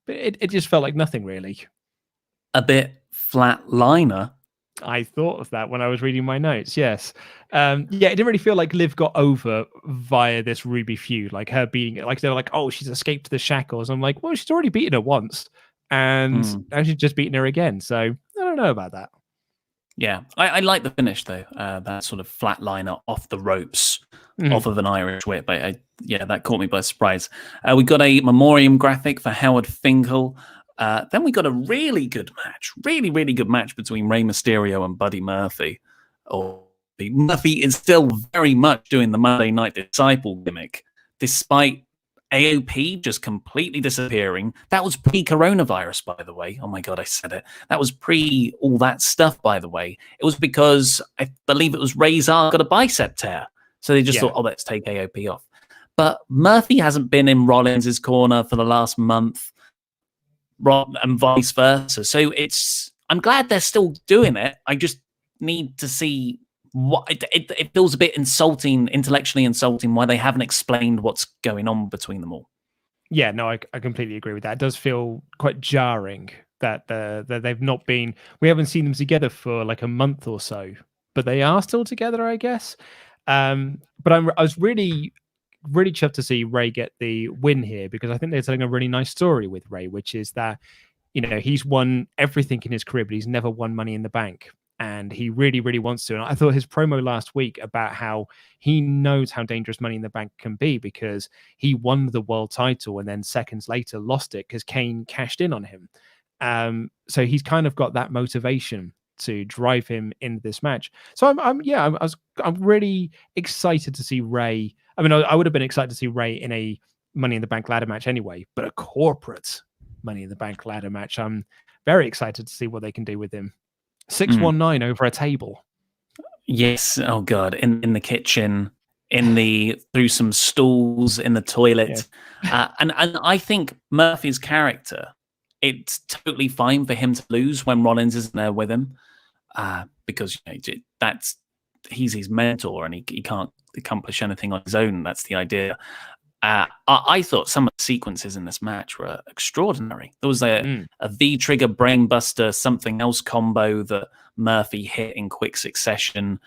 It just felt like nothing really. A bit flatliner. I thought of that when I was reading my notes. Yes, it didn't really feel like Liv got over via this Ruby feud, like her being like they were like, oh, she's escaped the shackles. I'm like, well, she's already beaten her once, and now she's just beaten her again. So I don't know about that. Yeah, I like the finish though. That sort of flatliner off the ropes, off of an Irish whip. That caught me by surprise. We got a memoriam graphic for Howard Finkel. Then we got a really good match, really good match between Rey Mysterio and Buddy Murphy. Murphy is still very much doing the Monday Night Disciple gimmick, despite AOP just completely disappearing. That was pre-coronavirus, by the way. Oh my God, I said it. That was pre all that stuff, by the way. It was because I believe it was Razor got a bicep tear. So they just thought, let's take AOP off. But Murphy hasn't been in Rollins' corner for the last month, and vice versa. So I'm glad they're still doing it. I just need to see what it feels a bit intellectually insulting why they haven't explained what's going on between them all. Yeah, no, I completely agree with that. It does feel quite jarring that they've not been. We haven't seen them together for like a month or so, but they are still together, I guess. But I was really chuffed to see Ray get the win here, because I think they're telling a really nice story with Ray, which is that, he's won everything in his career, but he's never won Money in the Bank. And he really, really wants to. And I thought his promo last week about how he knows how dangerous Money in the Bank can be, because he won the world title and then seconds later lost it because Kane cashed in on him. So he's kind of got that motivation to drive him into this match. So I'm really excited to see Ray. I mean, I would have been excited to see Ray in a Money in the Bank ladder match anyway, but a corporate Money in the Bank ladder match, I'm very excited to see what they can do with him. 619 over a table. Yes. Oh God. In the kitchen, through some stools in the Yeah. toilet, and I think Murphy's character. It's totally fine for him to lose when Rollins isn't there with him, because that's he's his mentor and he can't accomplish anything on his own. That's the idea. I thought some of the sequences in this match were extraordinary. There was a V trigger brainbuster something else combo that Murphy hit in quick succession.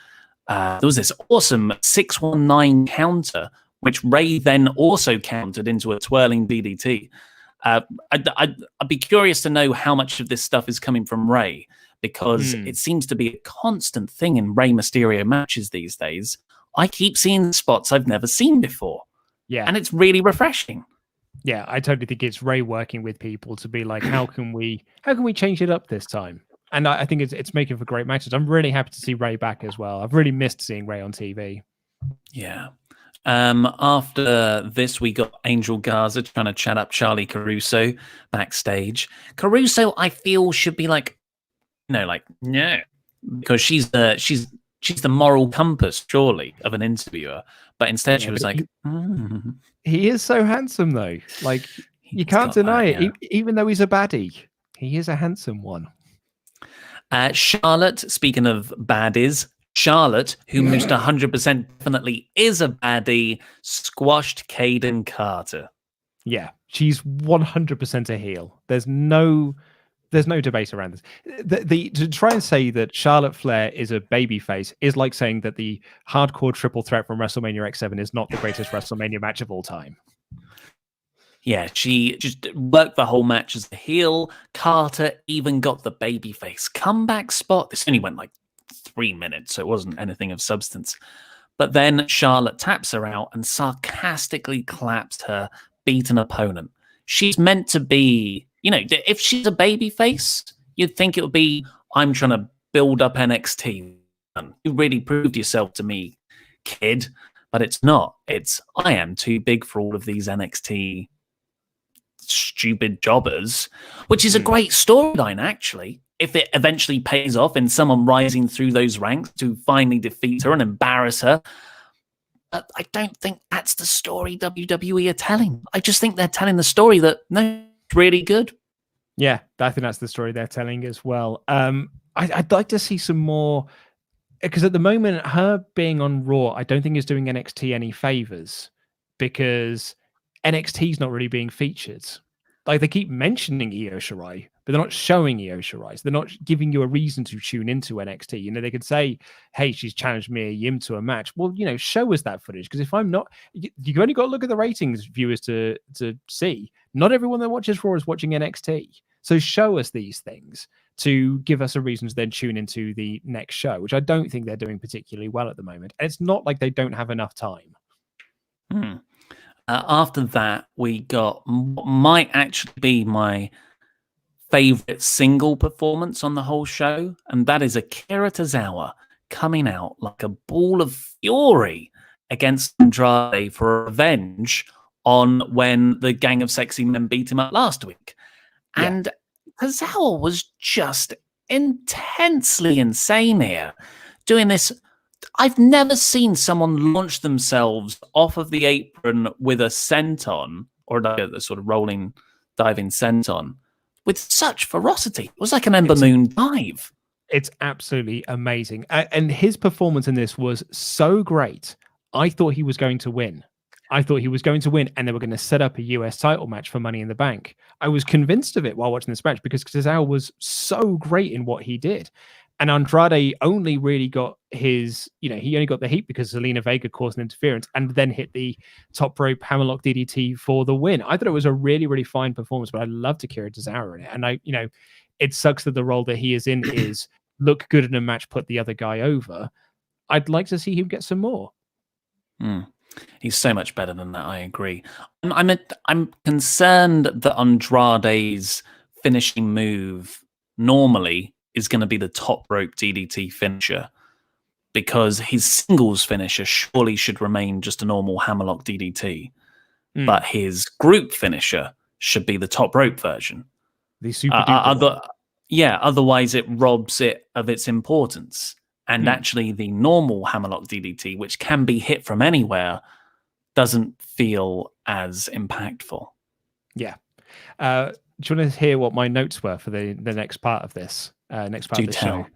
There was this awesome 619 counter, which Ray then also countered into a twirling DDT. I'd be curious to know how much of this stuff is coming from Ray, because it seems to be a constant thing in Ray Mysterio matches these days. I keep seeing spots I've never seen before. Yeah. And it's really refreshing. Yeah, I totally think it's Ray working with people to be like, how can we change it up this time? And I think it's making for great matches. I'm really happy to see Ray back as well. I've really missed seeing Ray on TV. Yeah. After this, we got Angel Garza trying to chat up Charlie Caruso backstage. Caruso, I feel, should be like, no, because she's the moral compass, surely, of an interviewer. But instead, she was like, he is so handsome, though. Like, you can't deny it. Even though he's a baddie, he is a handsome one. Charlotte, speaking of baddies, Charlotte, who most 100% definitely is a baddie, squashed Caden Carter. Yeah, she's 100% a heel. There's no debate around this. To try and say that Charlotte Flair is a babyface is like saying that the hardcore triple threat from WrestleMania X7 is not the greatest WrestleMania match of all time. Yeah, she just worked the whole match as a heel. Carter even got the babyface comeback spot. This only went like 3 minutes, so it wasn't anything of substance. But then Charlotte taps her out and sarcastically claps her beaten opponent. She's meant to be, if she's a babyface, you'd think it would be, I'm trying to build up NXT. You really proved yourself to me, kid. But it's not. It's, I am too big for all of these NXT stupid jobbers, which is a great storyline, actually. If it eventually pays off in someone rising through those ranks to finally defeat her and embarrass her. But I don't think that's the story WWE are telling. I just think they're telling the story that, no, it's really good. Yeah, I think that's the story they're telling as well. I'd like to see some more, because at the moment, her being on Raw, I don't think is doing NXT any favors, because NXT's not really being featured. Like, they keep mentioning Io Shirai, but they're not showing Io Shirai. So they're not giving you a reason to tune into NXT. They could say, hey, she's challenged Mia Yim to a match. Well, show us that footage. Because if I'm not, you've only got to look at the ratings, viewers, to see. Not everyone that watches Raw is watching NXT. So show us these things to give us a reason to then tune into the next show, which I don't think they're doing particularly well at the moment. And it's not like they don't have enough time. After that, we got what might actually be my favorite single performance on the whole show, and that is Akira Tozawa coming out like a ball of fury against Andrade for revenge on when the Gang of Sexy Men beat him up last week. Yeah. And Tozawa was just intensely insane here, doing this. I've never seen someone launch themselves off of the apron with a senton, or the sort of rolling, diving senton, with such ferocity. It was like an Ember Moon dive. It's absolutely amazing. And his performance in this was so great. I thought he was going to win. And they were going to set up a US title match for Money in the Bank. I was convinced of it while watching this match, because Tozawa was so great in what he did. And Andrade only really got his, he only got the heat because Zelina Vega caused an interference and then hit the top rope hammerlock DDT for the win. I thought it was a really, really fine performance, but I loved Akira Tozawa in it. And it sucks that the role that he is in is look good in a match, put the other guy over. I'd like to see him get some more. He's so much better than that. I agree. I'm concerned that Andrade's finishing move normally is going to be the top rope DDT finisher, because his singles finisher surely should remain just a normal hammerlock DDT, but his group finisher should be the top rope version. The super duper. Otherwise it robs it of its importance. And actually, the normal hammerlock DDT, which can be hit from anywhere, doesn't feel as impactful. Yeah. Do you want to hear what my notes were for the next part of this? Show.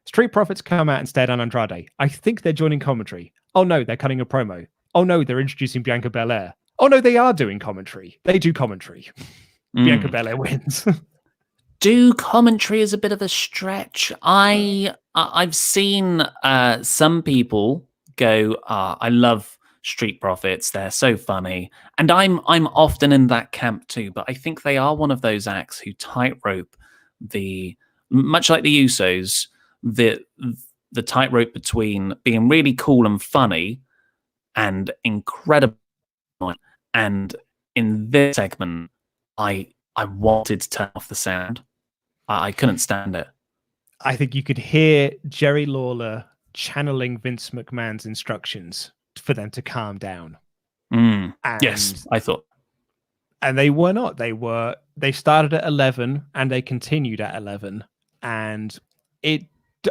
Street Profits come out and stare down Andrade. I think they're joining commentary. Oh no, they're cutting a promo. Oh no, they're introducing Bianca Belair. Oh no, they are doing commentary. They do commentary. Bianca Belair wins. Do commentary is a bit of a stretch. I've seen some people go, I love Street Profits, they're so funny, and I'm often in that camp too. But I think they are one of those acts who tightrope much like the Usos, the tightrope between being really cool and funny and incredible. And in this segment, I wanted to turn off the sound. I couldn't stand it. I think you could hear Jerry Lawler channeling Vince McMahon's instructions for them to calm down. Yes, I thought. And they were not. They started at 11 and they continued at 11. And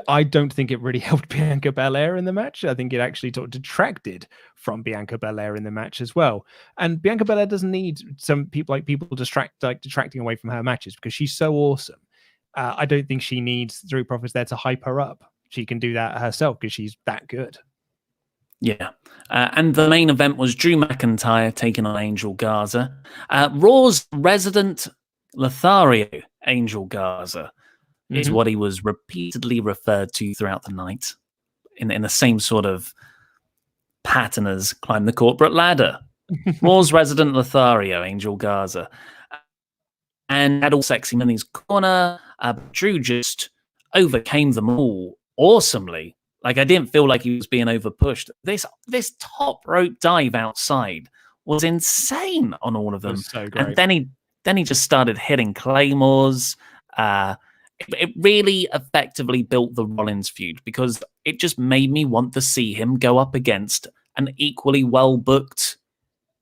I don't think it really helped Bianca Belair in the match. I think it actually sort of detracted from Bianca Belair in the match as well. And Bianca Belair doesn't need some people detracting away from her matches because she's so awesome. I don't think she needs Street Profits there to hype her up. She can do that herself because she's that good. Yeah. And the main event was Drew McIntyre taking on Angel Garza. Raw's resident Lothario, Angel Garza, is what he was repeatedly referred to throughout the night in the same sort of pattern as Climb the Corporate Ladder. Raw's resident Lothario, Angel Garza. And had all sexy men in his corner. Drew just overcame them all awesomely. Like, I didn't feel like he was being overpushed. This top rope dive outside was insane on all of them. So great. And then he just started hitting claymores. It really effectively built the Rollins feud because it just made me want to see him go up against an equally well-booked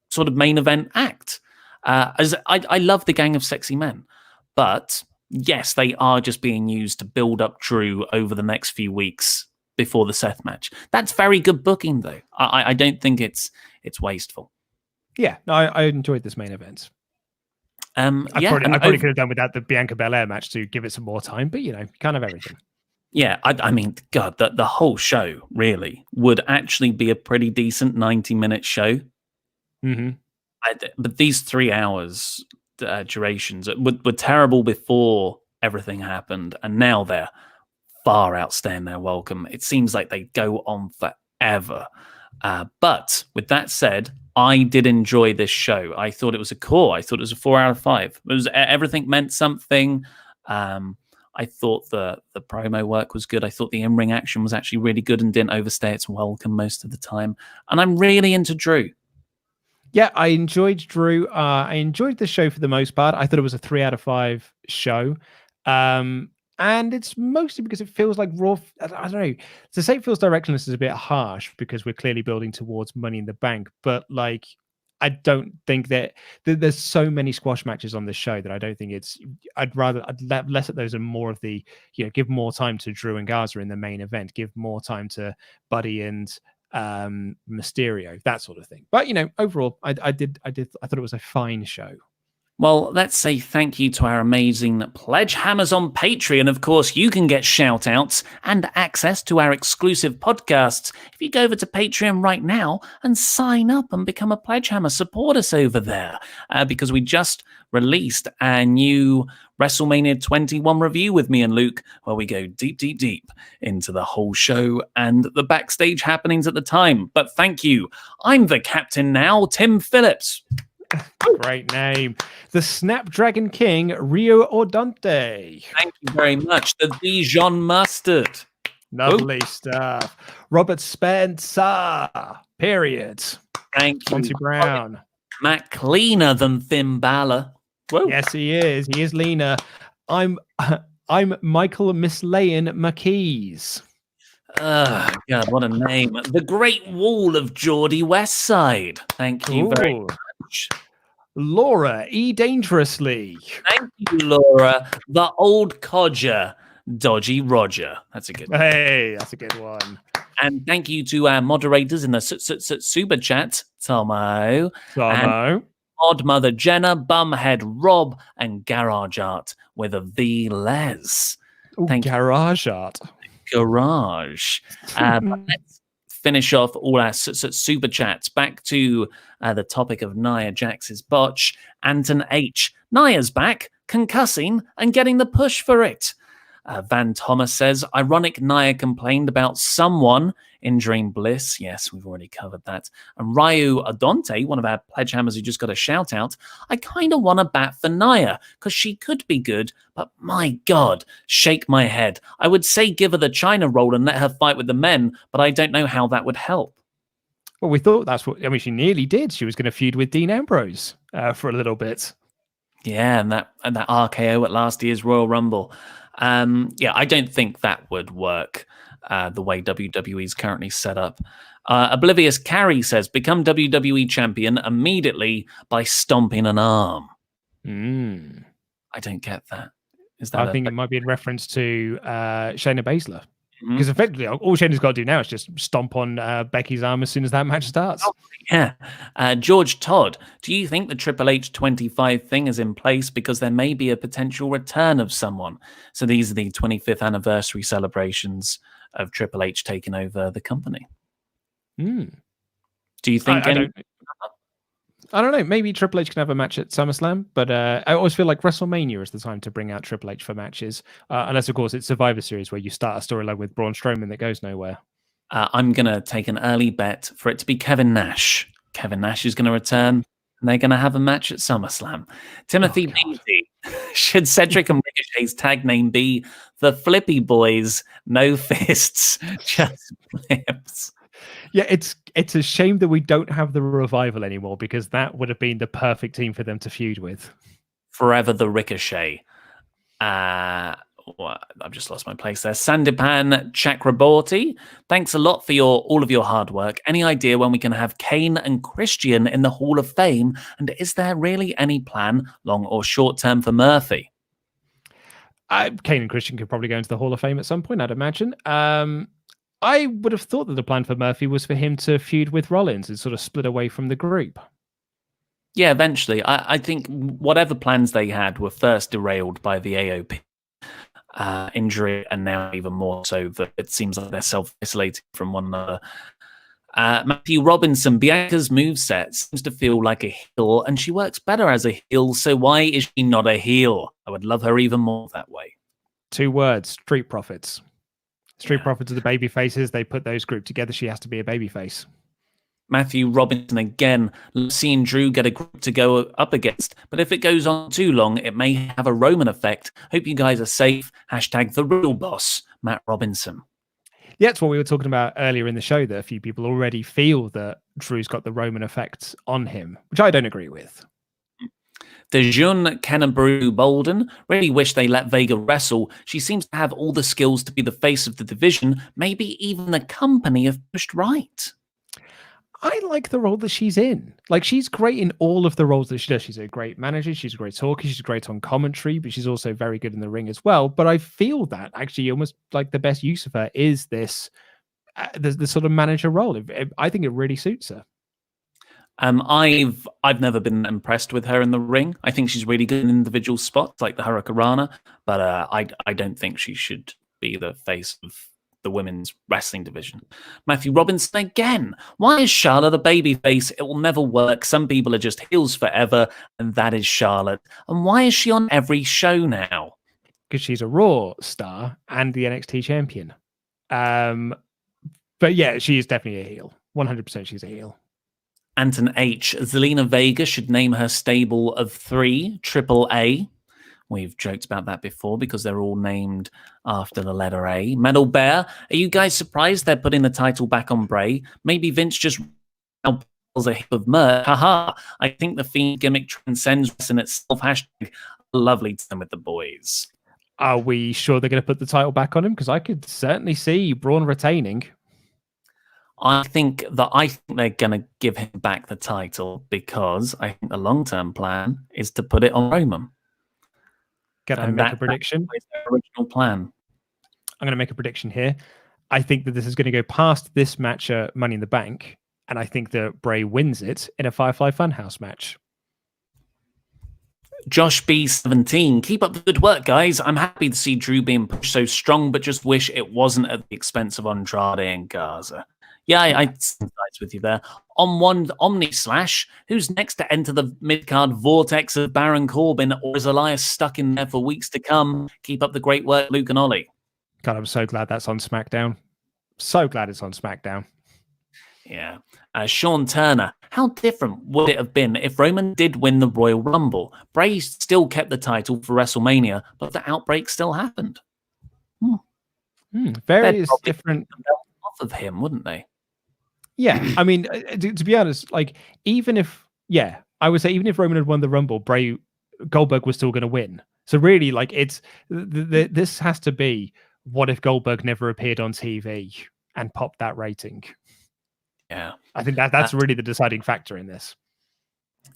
sort of main event act. As I love the Gang of Sexy Men, but yes, they are just being used to build up Drew over the next few weeks before the Seth match. That's very good booking, though. I don't think it's wasteful. Yeah, no, I enjoyed this main event. I probably could have done without the Bianca Belair match to give it some more time, but kind of everything. Yeah, I mean, God, the whole show really would actually be a pretty decent 90-minute show. But these 3 hours durations were terrible before everything happened, and now they're far outstaying their welcome. It seems like they go on forever. But with that said, I did enjoy this show. I thought it was a core. I thought it was a 4 out of 5. It was everything meant something. I thought the promo work was good. I thought the in-ring action was actually really good and didn't overstay its welcome most of the time. And I'm really into Drew. Yeah, I enjoyed Drew. I enjoyed the show for the most part. I thought it was a 3 out of 5 show. And it's mostly because it feels like Raw. I don't know. To say it feels directionless is a bit harsh because we're clearly building towards Money in the Bank. But like, I don't think that there's so many squash matches on this show that I don't think it's. I'd let less of those and more of the. Give more time to Drew and Garza in the main event. Give more time to Buddy and Mysterio, that sort of thing. But overall, I thought it was a fine show. Well, let's say thank you to our amazing pledge hammers on Patreon. Of course, you can get shout outs and access to our exclusive podcasts if you go over to Patreon right now and sign up and become a pledge hammer. Support us over there because we just released our new WrestleMania 21 review with me and Luke, where we go deep, deep, deep into the whole show and the backstage happenings at the time. But thank you. I'm the captain now, Tim Phillips. Great name. The Snapdragon King, Rio Ordonte. Thank you very much. The Dijon Mustard. Lovely stuff. Robert Spencer. Period. Thank you. Monty Brown. Matt cleaner than Finn Balor. Whoa. Yes, he is. He is leaner. I'm Michael Mislayan McKees. God, what a name. The Great Wall of Geordie Westside. Thank you very much. Laura E. Dangerously. Thank you, Laura. The Old Codger. Dodgy Roger. That's a good one. Hey, that's a good one. And thank you to our moderators in the super chat, Tomo, and Odd Mother Jenna, Bumhead Rob, and Garage Art with a V Les. Thank Garage Art. Garage. But let's finish off all our super chats. Back to the topic of Nia Jax's botch. Anton H. Nia's back, concussing, and getting the push for it. Van Thomas says, ironic Nia complained about someone injuring Bliss. Yes, we've already covered that. And Ryu Adonte, one of our pledge hammers who just got a shout out, I kind of want to bat for Nia because she could be good, but my God, shake my head. I would say give her the China roll and let her fight with the men, but I don't know how that would help. Well, we thought that's what, I mean, she nearly did. She was going to feud with Dean Ambrose for a little bit. Yeah, and that RKO at last year's Royal Rumble. I don't think that would work the way WWE is currently set up. Oblivious Carrie says, become WWE champion immediately by stomping an arm. I don't get that. Is that I think it might be in reference to Shayna Baszler. Because effectively, all Shayna's got to do now is just stomp on Becky's arm as soon as that match starts. Oh, yeah. George Todd, do you think the Triple H 25 thing is in place because there may be a potential return of someone? So these are the 25th anniversary celebrations of Triple H taking over the company. Do you think I don't know. Maybe Triple H can have a match at SummerSlam, but I always feel like WrestleMania is the time to bring out Triple H for matches. Unless, of course, it's Survivor Series where you start a storyline with Braun Strowman that goes nowhere. I'm going to take an early bet for it to be Kevin Nash. Kevin Nash is going to return, and they're going to have a match at SummerSlam. Timothy Beatty, should Cedric and Ricochet's tag name be the Flippy Boys? No fists, just flips. Yeah, it's a shame that we don't have the Revival anymore because that would have been the perfect team for them to feud with. Forever the Ricochet. I've just lost my place there. Sandipan Chakraborty, thanks a lot for all of your hard work. Any idea when we can have Kane and Christian in the Hall of Fame? And is there really any plan, long or short term, for Murphy? Kane and Christian could probably go into the Hall of Fame at some point, I'd imagine. I would have thought that the plan for Murphy was for him to feud with Rollins and sort of split away from the group. Yeah, eventually. I think whatever plans they had were first derailed by the AOP injury, and now even more so that it seems like they're self-isolating from one another. Matthew Robinson, Bianca's moveset seems to feel like a heel, and she works better as a heel, so why is she not a heel? I would love her even more that way. 2 words, Street Profits. Street Profits are the baby faces. They put those grouped together. She has to be a baby face. Matthew Robinson again. Lucy and Drew get a group to go up against, but if it goes on too long, it may have a Roman effect. Hope you guys are safe. Hashtag the real boss, Matt Robinson. Yeah, it's what we were talking about earlier in the show, that a few people already feel that Drew's got the Roman effect on him, which I don't agree with. Dejun Kennebrew Bolden, really wish they let Vega wrestle. She seems to have all the skills to be the face of the division, maybe even the company if pushed right. I like the role that she's in. Like, she's great in all of the roles that she does. She's a great manager. She's a great talker. She's great on commentary, but she's also very good in the ring as well. But I feel that actually almost like the best use of her is this, the sort of manager role. I think it really suits her. I've never been impressed with her in the ring. I think she's really good in individual spots like the Hurricanrana, but I don't think she should be the face of the women's wrestling division. Matthew Robinson again. Why is Charlotte a babyface? It will never work. Some people are just heels forever, and that is Charlotte. And why is she on every show now? Because she's a Raw star and the NXT champion. But yeah, she is definitely a heel. 100% she's a heel. Anton H. Zelina Vega should name her stable of 3 AAA. We've joked about that before because they're all named after the letter A. Metal Bear, are you guys surprised they're putting the title back on Bray? Maybe Vince just pulls a heap of merch. Haha, I think the Fiend gimmick transcends in itself. Hashtag lovely time with the boys. Are we sure they're going to put the title back on him? Because I could certainly see Braun retaining. I think they're going to give him back the title because I think the long-term plan is to put it on Roman. Can I make a prediction? That's their original plan. I'm going to make a prediction here. I think that this is going to go past this match at Money in the Bank, and I think that Bray wins it in a Firefly Funhouse match. Josh B17, keep up the good work, guys. I'm happy to see Drew being pushed so strong, but just wish it wasn't at the expense of Andrade and Garza. Yeah, I sympathize with you there. On one Omni Slash, who's next to enter the mid-card vortex of Baron Corbin, or is Elias stuck in there for weeks to come? Keep up the great work, Luke and Ollie. God, I'm so glad that's on SmackDown. So glad it's on SmackDown. Yeah. Sean Turner, how different would it have been if Roman did win the Royal Rumble? Bray still kept the title for WrestleMania, but the outbreak still happened. Various different off of him, wouldn't they? Yeah, I mean, to be honest, like even if I would say even if Roman had won the Rumble, Goldberg was still going to win. So really, like it's this has to be what if Goldberg never appeared on TV and popped that rating. Yeah, I think that's really the deciding factor in this.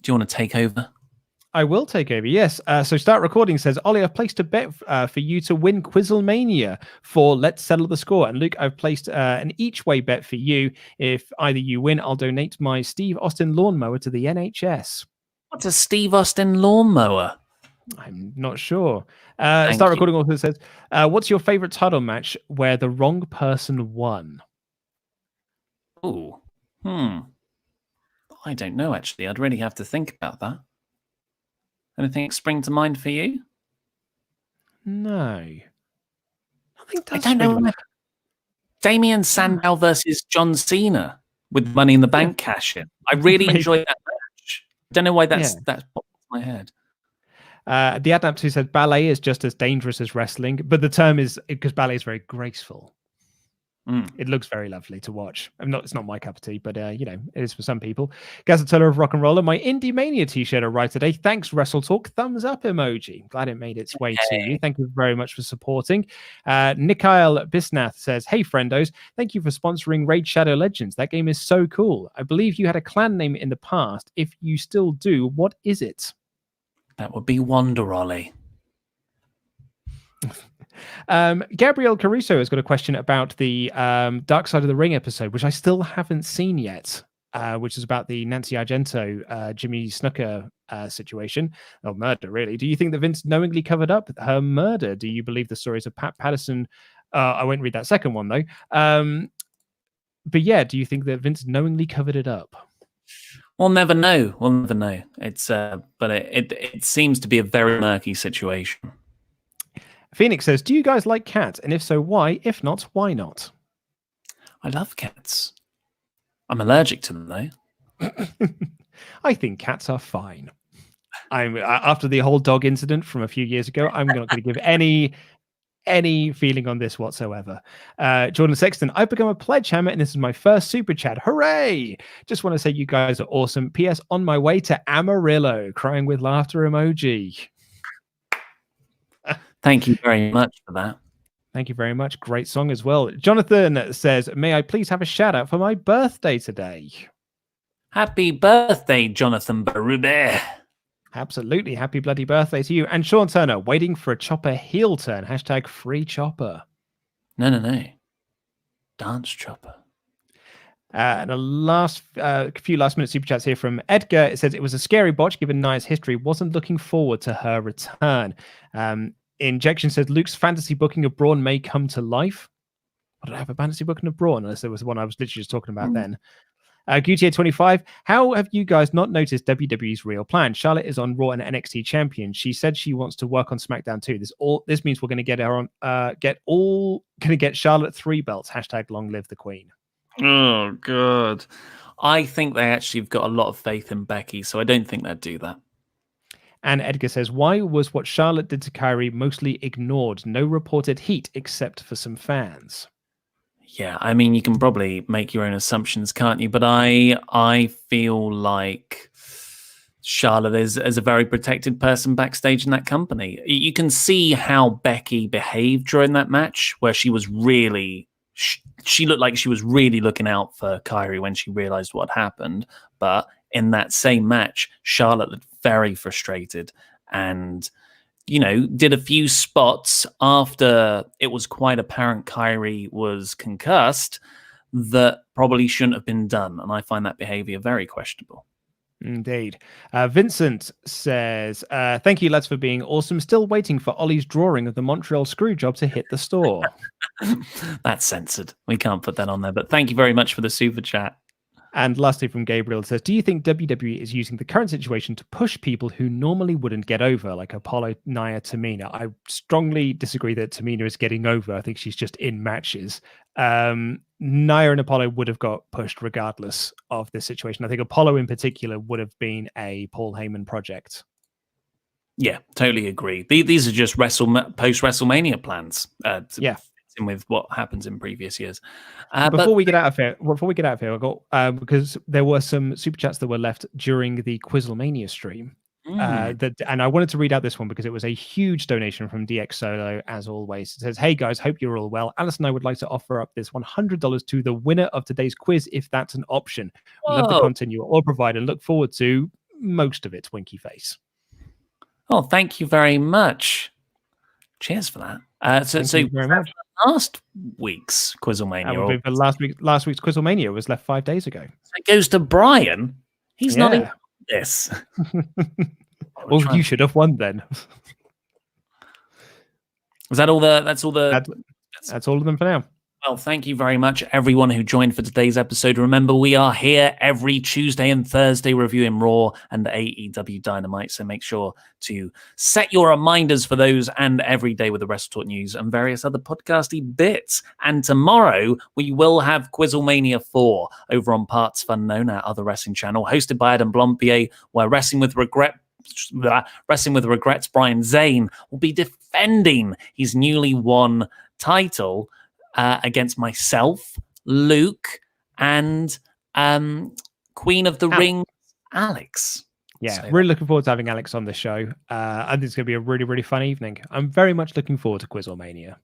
Do you want to take over? I will take over, yes. So Start Recording says, Ollie, I've placed a bet for you to win Quizzlemania for Let's Settle the Score. And Luke, I've placed an each-way bet for you. If either you win, I'll donate my Steve Austin lawnmower to the NHS. What's a Steve Austin lawnmower? I'm not sure. Start Recording also says, what's your favorite title match where the wrong person won? Oh, I don't know, actually. I'd really have to think about that. Anything spring to mind for you? No. I don't know. Damien Sandow versus John Cena with Money in the Bank cash-in. I really enjoyed that match. I don't know why that's popped in my head. The Adapt who said ballet is just as dangerous as wrestling, but the term is because ballet is very graceful. It looks very lovely to watch. It's not my cup of tea, but it is for some people. Gazatella of Rock and Roller, my Indie Mania t-shirt arrived today. Thanks, WrestleTalk. Thumbs up emoji. Glad it made its way to you. Thank you very much for supporting. Nikhail Bisnath says, hey, friendos, thank you for sponsoring Raid Shadow Legends. That game is so cool. I believe you had a clan name in the past. If you still do, what is it? That would be Wonder Ollie. Gabriel Caruso has got a question about the Dark Side of the Ring episode, which I still haven't seen yet, which is about the Nancy Argento, Jimmy Snuka situation, or murder, really. Do you think that Vince knowingly covered up her murder? Do you believe the stories of Pat Patterson? I won't read that second one, though. But yeah, do you think that Vince knowingly covered it up? We'll never know. We'll never know. It's but it seems to be a very murky situation. Phoenix says, do you guys like cats? And if so, why? If not, why not? I love cats. I'm allergic to them, though. I think cats are fine. After the whole dog incident from a few years ago, I'm not going to give any feeling on this whatsoever. Jordan Sexton, I've become a pledge hammer, and this is my first super chat. Hooray! Just want to say you guys are awesome. P.S. On my way to Amarillo, crying with laughter emoji. Thank you very much for that. Thank you very much. Great song as well. Jonathan says, may I please have a shout out for my birthday today? Happy birthday, Jonathan Barube. Absolutely. Happy bloody birthday to you. And Sean Turner, waiting for a Chopper heel turn. Hashtag free Chopper. No. Dance Chopper. And a few last minute super chats here from Edgar. It says, it was a scary botch given Nia's history. Wasn't looking forward to her return. Injection says Luke's fantasy booking of Braun may come to life. I don't have a fantasy booking of Braun unless there was one I was literally just talking about then. Gutier 25, how have you guys not noticed WWE's real plan? Charlotte is on Raw and NXT champion. She said she wants to work on SmackDown too. This means we're going to get her on get Charlotte 3 belts. Hashtag long live the Queen. Oh god. I think they actually have got a lot of faith in Becky, so I don't think they'd do that. And Edgar says, why was what Charlotte did to Kyrie mostly ignored? No reported heat except for some fans. Yeah, I mean, you can probably make your own assumptions, can't you? But I feel like Charlotte is a very protected person backstage in that company. You can see how Becky behaved during that match, where she was really... She looked like she was really looking out for Kyrie when she realized what happened. But in that same match, Charlotte looked very frustrated. And did a few spots after it was quite apparent Kyrie was concussed that probably shouldn't have been done. And I find that behavior very questionable. Indeed. Vincent says, thank you, lads, for being awesome. Still waiting for Ollie's drawing of the Montreal screw job to hit the store. That's censored. We can't put that on there. But thank you very much for the super chat. And lastly, from Gabriel says, do you think WWE is using the current situation to push people who normally wouldn't get over, like Apollo, Nia, Tamina? I strongly disagree that Tamina is getting over. I think she's just in matches. Nia and Apollo would have got pushed regardless of this situation. I think Apollo in particular would have been a Paul Heyman project. Yeah, totally agree. These are just post-WrestleMania plans. Yeah. With what happens in previous years. Before we get out of here, I got because there were some super chats that were left during the Quizzlemania stream. And I wanted to read out this one because it was a huge donation from DX Solo, as always. It says, "Hey guys, hope you're all well. Alice and I would like to offer up this $100 to the winner of today's quiz, if that's an option. We love the content you all provide and look forward to most of it." Winky face. Oh, thank you very much. Cheers for that. Thank you very much. Last week's Quizzlemania. Last week's Quizzlemania was left 5 days ago. So it goes to Brian. He's not in this. Well, you should have won then. Was that all the? That's all the. That's all of them for now. Well, thank you very much, everyone who joined for today's episode. Remember, we are here every Tuesday and Thursday reviewing Raw and AEW Dynamite, so make sure to set your reminders for those and every day with the WrestleTalk news and various other podcasty bits. And tomorrow, we will have Quizzlemania 4 over on Parts Unknown, our other wrestling channel, hosted by Adam Blompier, where Wrestling with Regrets, Brian Zane will be defending his newly won title against myself, Luke, and Queen of the Ring, Alex. Yeah, so really looking forward to having Alex on the show. I think it's going to be a really, really fun evening. I'm very much looking forward to Quizzlemania.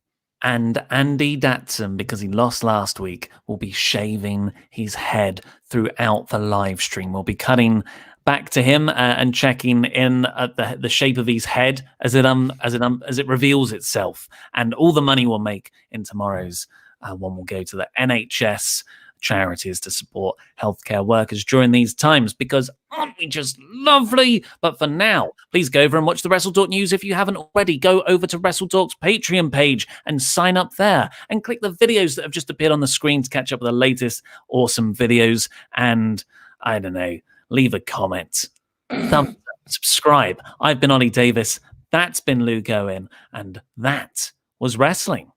And Andy Datson, because he lost last week, will be shaving his head throughout the live stream. We'll be cutting back to him and checking in at the shape of his head as it reveals itself, and all the money we'll make in tomorrow's one will go to the NHS charities to support healthcare workers during these times, because aren't we just lovely? But for now, please go over and watch the WrestleTalk news. If you haven't already, go over to WrestleTalk's Patreon page and sign up there and click the videos that have just appeared on the screen to catch up with the latest awesome videos. And I don't know, leave a comment, thumbs up, subscribe. I've been Ollie Davis. That's been Luke Owen. And that was wrestling.